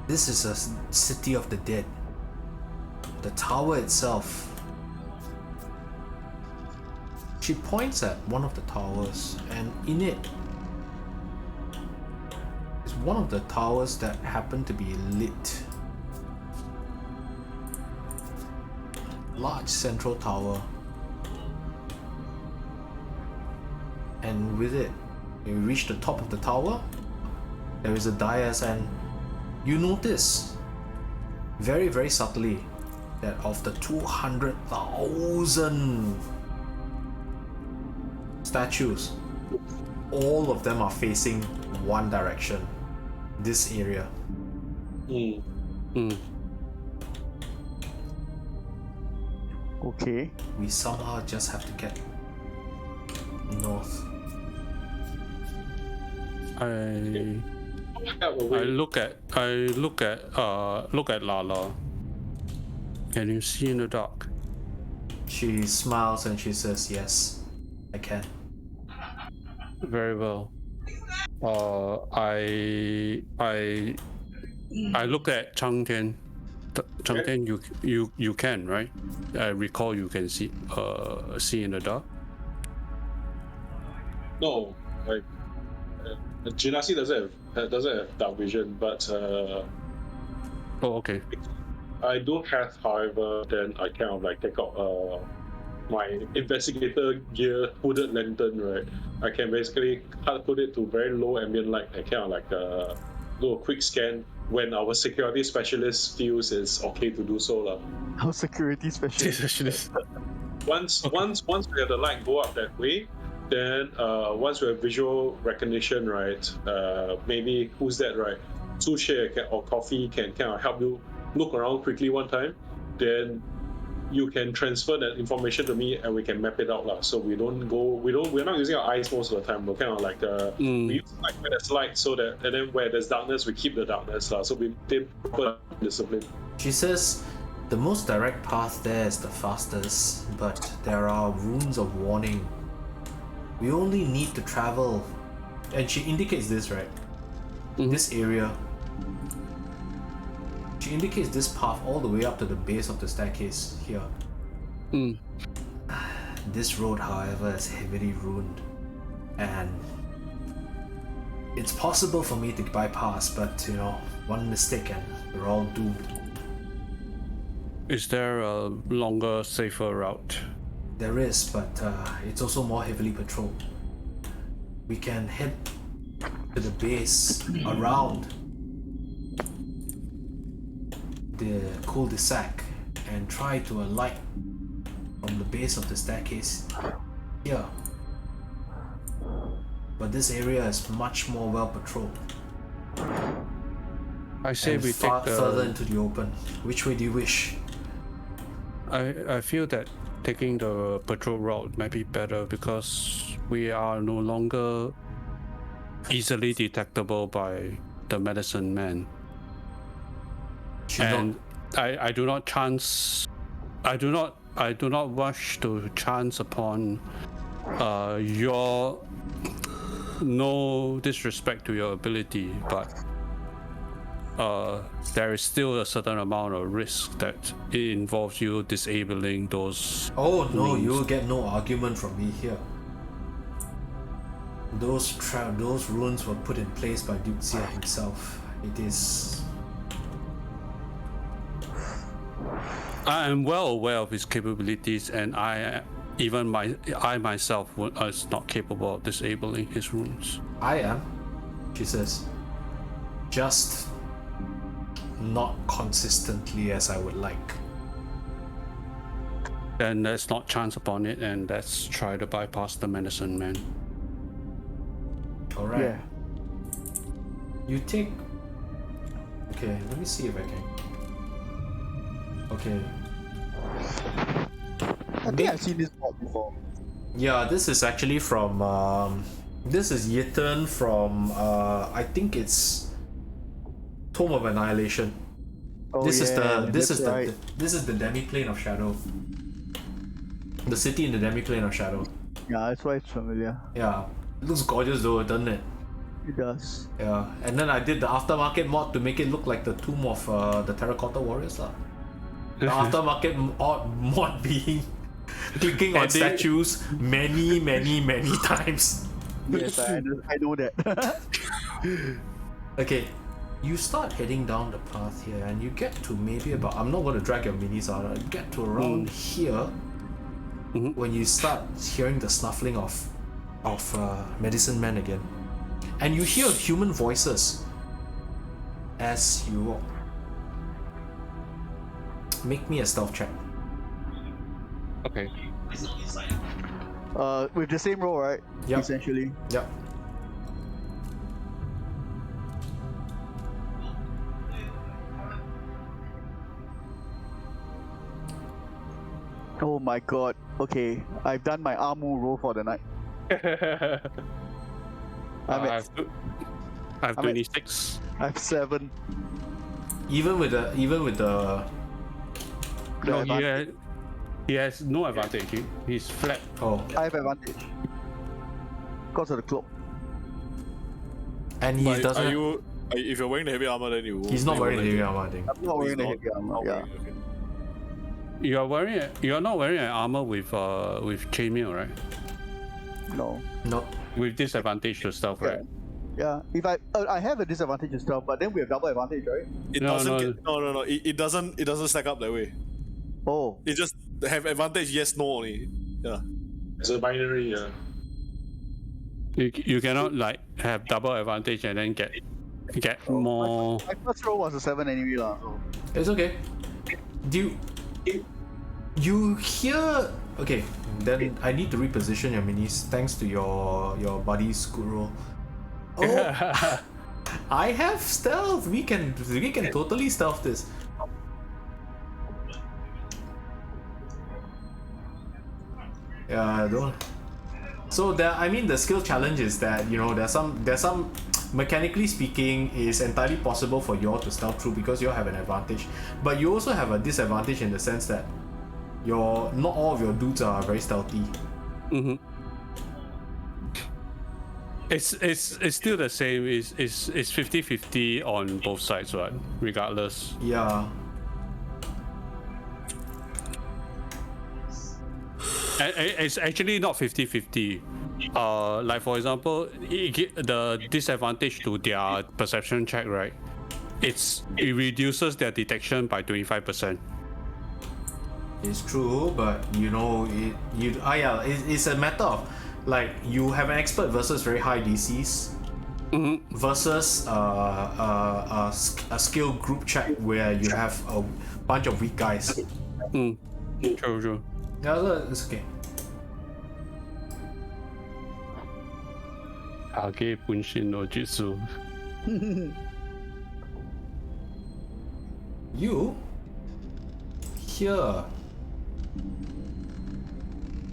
this is a city of the dead. The tower itself." She points at one of the towers, and in it is one of the towers that happen to be lit. Large central tower. And with it, when you reach the top of the tower, there is a dais, and you notice very, very subtly that of the 200,000 statues, all of them are facing one direction, this area. Okay. We somehow just have to get north. I look at Lala. Can you see in the dark? She smiles and she says, "Yes, I can." Very well. I look at Cang Tian. Cang Tian, you can, right? I recall you can see in the dark. No, like Genasi doesn't have dark vision, but Oh, okay. I don't have. However, then I kind of like take out my investigator gear, hooded lantern, right? I can basically put it to very low ambient light. I kind of like do a quick scan when our security specialist feels it's okay to do so. Our security specialist. Once we have the light go up that way, then once we have visual recognition, right? Maybe who's that, right? Sushi or Coffee can kind of help you look around quickly one time. Then you can transfer that information to me and we can map it out. So we're not using our eyes most of the time. We're kind of like we use like where there's light, so that, and then where there's darkness we keep the darkness. So we did proper discipline. She says, "The most direct path there is the fastest, but there are runes of warning. We only need to travel," and she indicates this, right? This area. She indicates this path all the way up to the base of the staircase here. This road, however, is heavily ruined, and it's possible for me to bypass, but one mistake and we're all doomed. Is there a longer, safer route? There is, but it's also more heavily patrolled. We can head to the base around the cul-de-sac and try to alight from the base of the staircase here. But this area is much more well patrolled. I say and we take the further into the open. Which way do you wish? I feel that taking the patrol route might be better because we are no longer easily detectable by the medicine man. And I do not wish to chance upon your, no disrespect to your ability, but there is still a certain amount of risk that it involves you disabling those. Oh no, runes. you'll get no argument from me here. Those runes were put in place by Duke Xia himself. It is. I am well aware of his capabilities, and I myself was not capable of disabling his runes. I am, she says. Just not consistently as I would like. Then let's not chance upon it, and let's try to bypass the medicine man. Alright. Yeah. You take. Okay, let me see if I can. Okay. I think I've seen this mod before. Yeah, this is actually from. This is Yifan from. I think it's Tome of Annihilation. Oh, This is yeah, the. This that's is right. this is the demi-plane of Shadow. The city in the demi-plane of Shadow. Yeah, that's why it's familiar. Yeah, it looks gorgeous though, doesn't it? It does. Yeah, and then I did the aftermarket mod to make it look like the tomb of the Terracotta Warriors lah. The aftermarket mod being clicking on statues many times. Yes, I know that. Okay, you start heading down the path here, and you get to maybe about. I'm not going to drag your minis out. You get to around here when you start hearing the snuffling of medicine men again, and you hear human voices as you walk. Make me a stealth check. Okay. With the same roll, right? Yep. Essentially. Yep. Oh my god. Okay, I've done my Amu roll for the night. I have I'm 26. I have 7. Even with the No, advantage. he has no advantage. He's flat. oh, I have advantage. Because of the cloak. and he But doesn't. are you? If you're wearing the heavy armor, then you. He's not you wearing won't the get- heavy armor, I think. I'm not wearing the heavy armor. Okay, Yeah. okay. You are not wearing an armor with chainmail, right? No. No. With disadvantage to stealth, Yeah. right? Yeah. If I have a disadvantage and stuff, but then we have double advantage, right? It No, doesn't no. get no. It doesn't stack up that way. Oh. It just have advantage yes no only. Yeah. It's a binary. You cannot like have double advantage and then get more. My first roll was a 7 anyway, lah. So. It's okay. Do you hear? Okay, then I need to reposition your minis thanks to your buddy's good roll. Oh, I have stealth. We can totally stealth this. Yeah, don't. So the skill challenge is that there's some mechanically speaking is entirely possible for you all to stealth through because you all have an advantage, but you also have a disadvantage in the sense that not all of your dudes are very stealthy. Mm-hmm. It's still the same. It's 50-50 on both sides, right? Regardless. Yeah. It's actually not 50-50. Like for example, the disadvantage to their perception check, right? It reduces their detection by 25%. It's true, but it's a matter of like you have an expert versus very high DCs versus a skill group check where you have a bunch of weak guys. True. Yeah, it's okay. Age Bunshin no Jutsu. You hear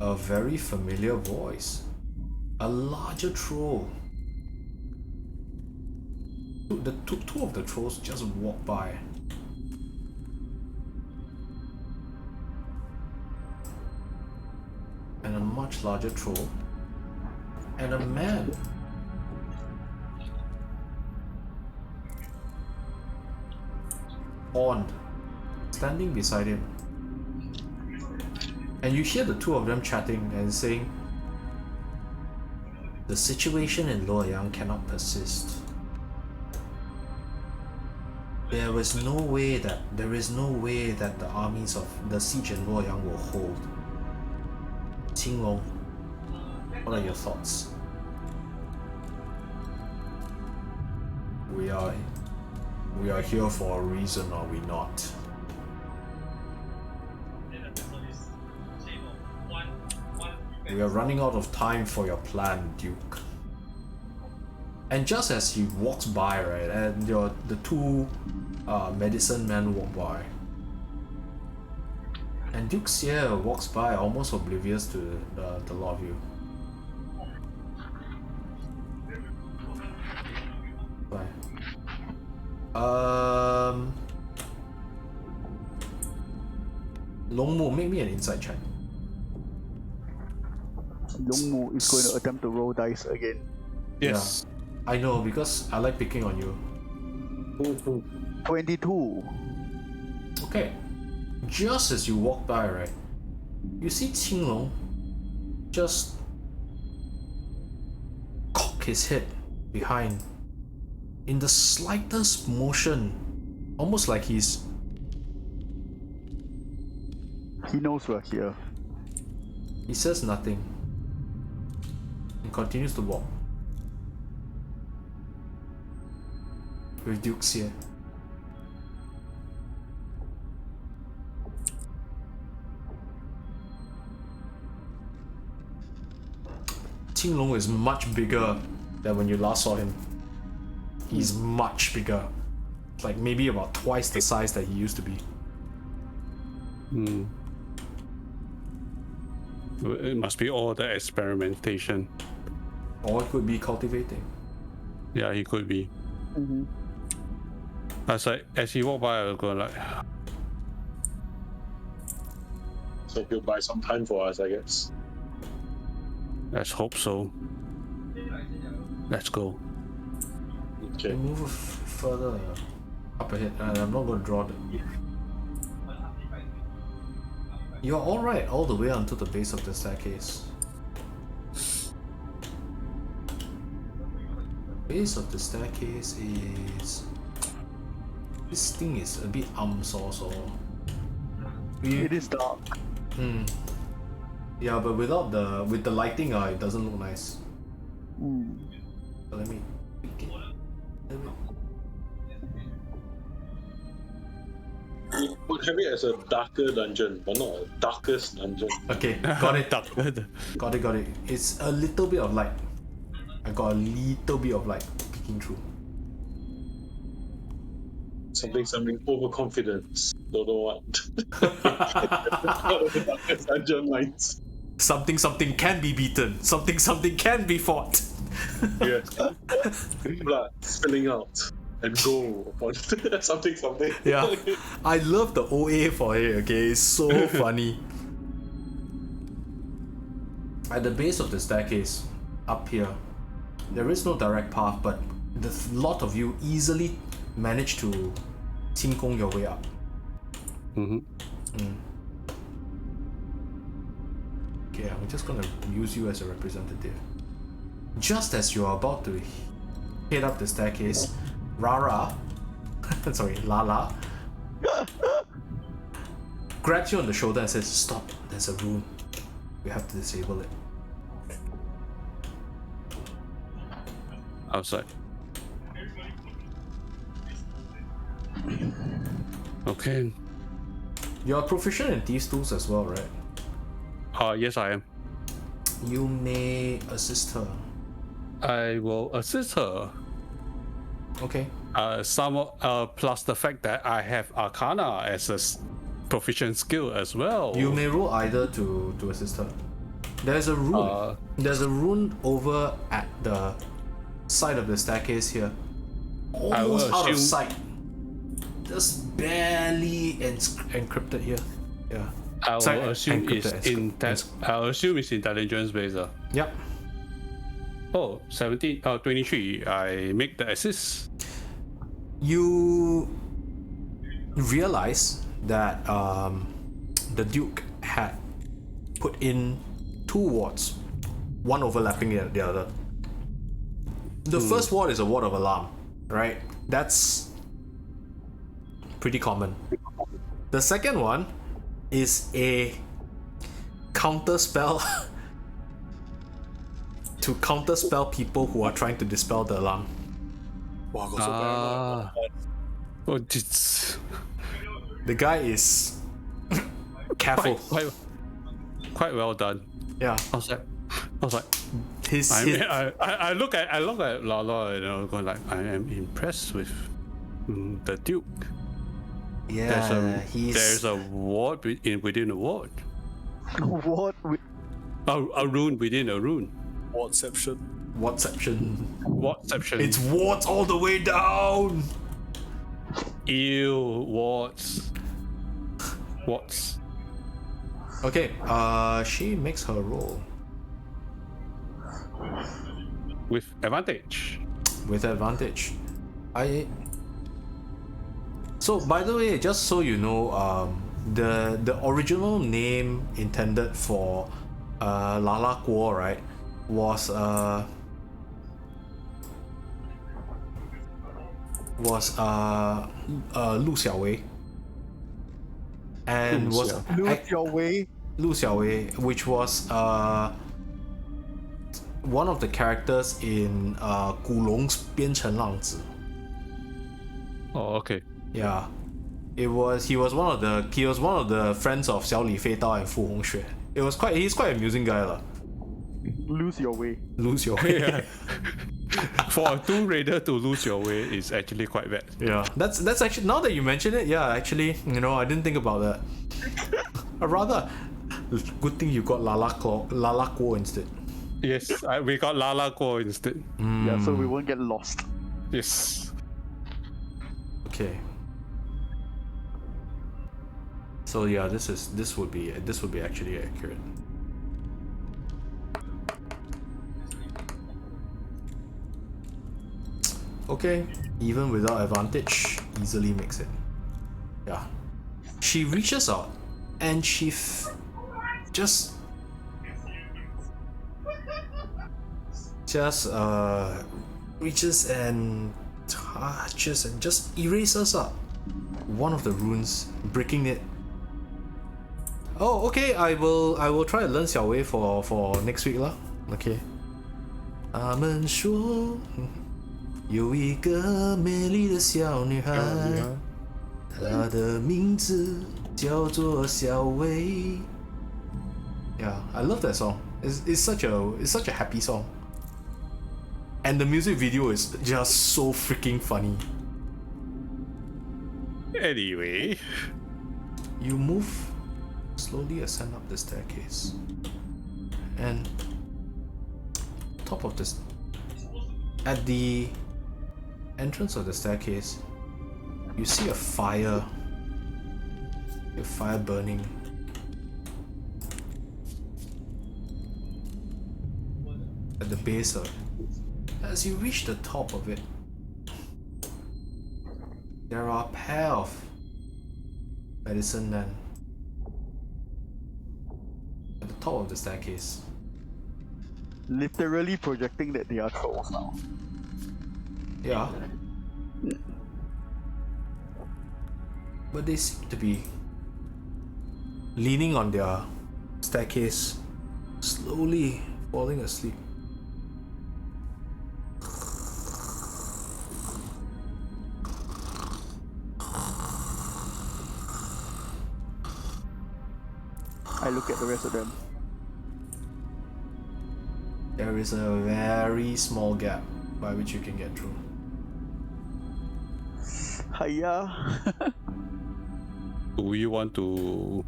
a very familiar voice. A larger troll. The two of the trolls just walk by. And a much larger troll. And a man. Horned, standing beside him. And you hear the two of them chatting and saying, "The situation in Luoyang cannot persist. There is no way that the armies of the siege in Luoyang will hold. Qinglong, what are your thoughts?" We are here for a reason, are we not? We are running out of time for your plan, Duke. And just as he walks by, right, and the two medicine men walk by, and Duke Xie walks by, almost oblivious to the lot of you. Bye. Longmu, make me an insight check. Dongmu is going to attempt to roll dice again. Yes. Yeah, I know, because I like picking on you. 22. Okay. Just as you walk by, right, you see Qinglong just cock his head behind in the slightest motion, almost like He knows we're here. he says nothing and continues to walk with Duke Xie. Qinglong is much bigger than when you last saw him. He's much bigger. Like maybe about twice the size that he used to be. It must be all the experimentation. Or it could be cultivating. Yeah, he could be. As he walked by, I was going like, So he'll buy some time for us, I guess. let's hope so. Let's go. Okay. Move further up ahead, and I'm not going to draw them. You're alright all the way onto the base of the staircase. Base of the staircase is... This thing is a bit also. It is dark. Yeah, but with the lighting, it doesn't look nice. So let me pick it. We would have it as a darker dungeon, but not a darkest dungeon. Okay, got it. Got it. It's a little bit of light. I got a little bit of light peeking through. Something overconfidence. Don't know what. Darkest dungeon lights. Something can be beaten. Something can be fought. Yes. Blood spilling out and go upon something. Yeah, I love the OA for it. Okay, it's so funny. At the base of the staircase, up here, there is no direct path, but the lot of you easily manage to Qingkong your way up. Okay, I'm just gonna use you as a representative. Just as you're about to head up the staircase, Lala grabs you on the shoulder and says, "Stop, there's a rune. We have to disable it." Outside. Okay. You're proficient in these tools as well, right? Yes, I am. You may assist her. I will assist her. Okay. Plus the fact that I have Arcana as a proficient skill as well. You may roll either to assist her. There's a rune. There's a rune over at the side of the staircase here. Almost out of sight. Just barely encrypted here. Yeah. I'll assume it's intelligence based. Yep. Oh, 23. I make the assist. You realized that the Duke had put in 2 wards, one overlapping the other. The first ward is a ward of alarm, right? That's pretty common. The second one is a counter spell to counterspell people who are trying to dispel the alarm. Wow, got so bad. Oh, it's The guy is careful. quite well done. Yeah, I was like, his I look at Lala and I was going like, I am impressed with the Duke. yeah, There's a ward within a ward. What? A rune within a rune. Whatception. Whatception. It's wards all the way down. Ew, wards. Wards. Okay, she makes her roll With advantage. with advantage. So by the way, just so you know, the original name intended for Lala Guo, right, was Lu Xiaowei, and was Lose your way. Lu Xiaowei, which was one of the characters in Gu Long's 边城浪子. Oh, okay. Yeah, he was one of the friends of Xiao Li Fei Dao and Fu Hongxue. He's quite an amusing guy lah. Lose your way. Lose your way. Yeah. For a Tomb Raider to lose your way is actually quite bad. Yeah, that's actually, now that you mention it, yeah, actually, I didn't think about that. Rather, good thing you got Lala Guo instead. Yes, we got Lala Guo instead. Yeah, so we won't get lost. Yes. Okay. So yeah, this would be actually accurate. Okay, even without advantage, easily makes it. Yeah. She reaches out and she just reaches and touches and just erases up one of the runes, breaking it. Oh, okay, I will try to learn Xiao Wei for next week lah. Okay. 他们说有一个美丽的小女孩，她的名字叫做小薇。Yeah, I love that song. It's such a happy song. And the music video is just so freaking funny. Anyway, you move, slowly ascend up the staircase, and top of this, at the entrance of the staircase, you see a fire burning. At the base of it. As you reach the top of it, there are a pair of medicine men at the top of the staircase. Literally projecting that they are trolls now. Yeah. But they seem to be leaning on their staircase, slowly falling asleep. I look at the rest of them. There is a very small gap by which you can get through. Hiya. do you want to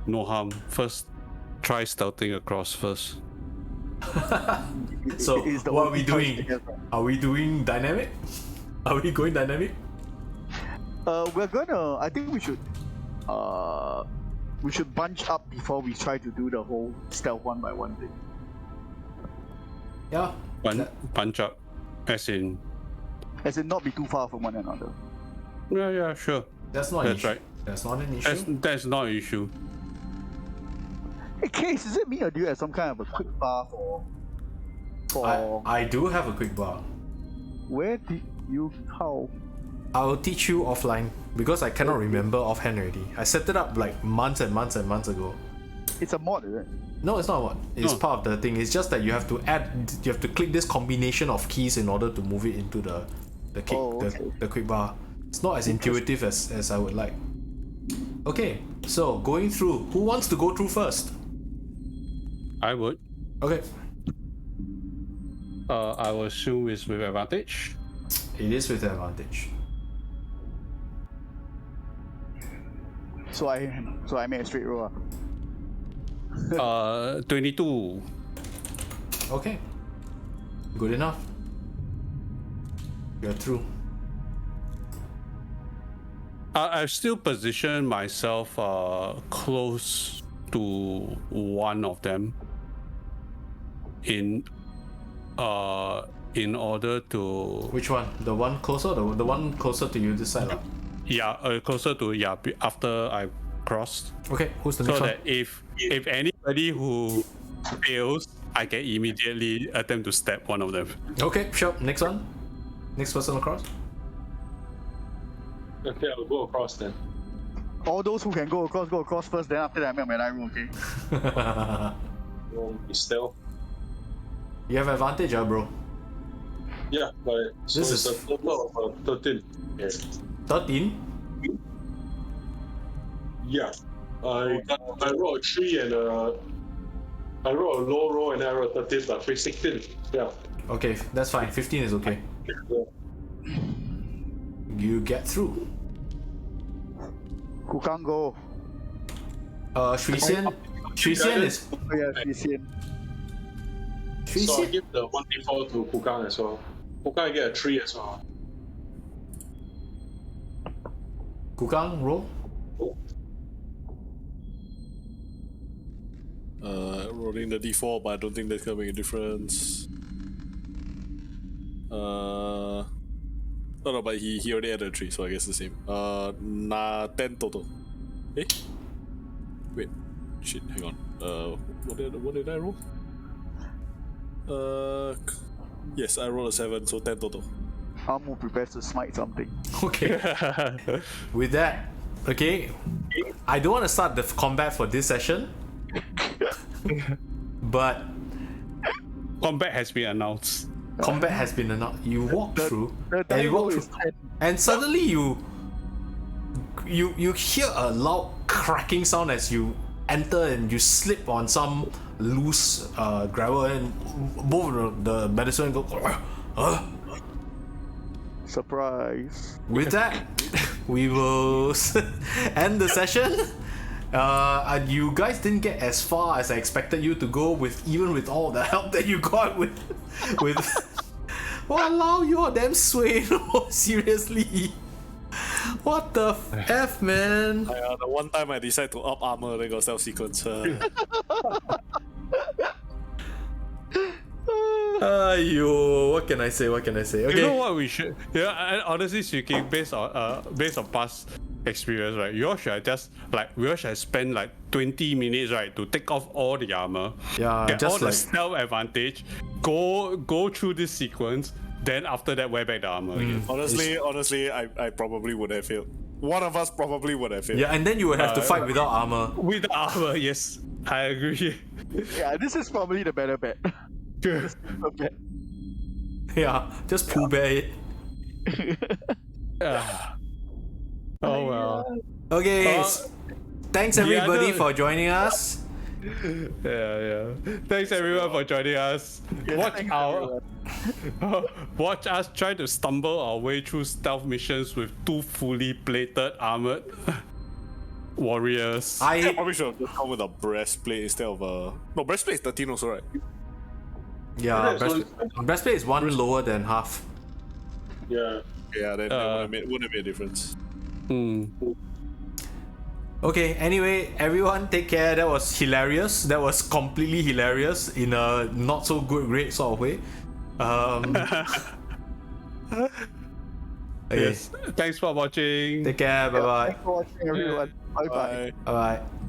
no harm first? Try stealthing across first. So It is the what are only we choice doing? we have. Are we doing dynamic? Are we going dynamic? We're gonna. I think we should bunch up before we try to do the whole stealth one by one thing. Yeah. Punch up, as in As in not be too far from one another. Yeah, sure. That's not an That's issue. right. That's not an issue. That's not an issue. Hey, Case, is it me or do you have some kind of a quick bar for I do have a quick bar. where did you how? I will teach you offline because I cannot remember offhand already. I set it up like months and months and months ago. It's a mod, is it? No, it's not one. It's No. part of the thing. It's just that you have to click this combination of keys in order to move it into the quick bar. It's not as intuitive as I would like. Okay, so going through. Who wants to go through first? I would. Okay. I will assume it's with advantage. It is with advantage. So I made a straight roll. 22. Okay. Good enough. You're through. I've still positioned myself close to one of them in order to Which one? The one closer? The one closer to you this side? closer to after I crossed, Okay, who's the so next one? that if anybody who fails, I can immediately attempt to stab one of them. Okay, sure. Next one. Next person across. Okay, I'll go across then. All those who can go across first, then after that I make my die roll, okay? Still. You have advantage, bro. Yeah, but so This it's is- a total of 13. Yeah. 13? Yeah. I rolled a 3 and I rolled a low roll and I rolled 13, but 16. Yeah. Okay, that's fine. 15 is okay. You get through. Who can't go? Shui Xian is... Oh yeah, Xian. Shui So I Xian? give the 1d4 to Kukang as well. Kukang get a 3 as well. Kukang, roll. Rolling the d4, but I don't think that's gonna make a difference. No, but he already added a 3, so I guess the same. 10 total. Eh? Wait. Shit, hang on. What did I roll? Yes, I rolled a 7, so 10 total. Amu prepares to smite something. Okay. With that, okay, I don't want to start the combat for this session, but Combat has been announced. combat has been announced. You walk through, The and you die roll walk is through, 10. and suddenly you hear a loud cracking sound as you enter and you slip on some loose gravel, and both of the medicine go. Surprise. With that, we will end the session. You guys didn't get as far as I expected you to go even with all the help that you got with. Walao, you're damn sway, no, seriously. What the F, man? The one time I decide to up armor, then got stealth sequence. Ayo, what can I say? Okay. You know what we should? Yeah, and honestly speaking, based on past experience, right? We all should spend like 20 minutes, right, to take off all the armor, Yeah, get just all the like- stealth advantage, go through this sequence, then after that wear back the armor again. Honestly, I probably would have failed. One of us probably would have failed. Yeah, and then you would have to fight without armor. With the armor, yes, I agree. Yeah, this is probably the better bet. Okay. Yeah, just Pooh Bear it. Oh well. Okay, thanks everybody other- for joining us. Yeah. Thanks everyone for joining us. Watch us try to stumble our way through stealth missions with 2 fully plated armored warriors. I probably should have just come with a breastplate instead of a. No, breastplate is 13 also, right? Yeah, Yeah, breastplate is one lower than half. Yeah. Yeah, then wouldn't have made a difference. Okay, anyway, everyone take care. That was hilarious. That was completely hilarious in a not so great sort of way. Okay. Yes. Thanks for watching. Take care. Bye bye. Thanks for watching, everyone. Bye bye. Bye bye.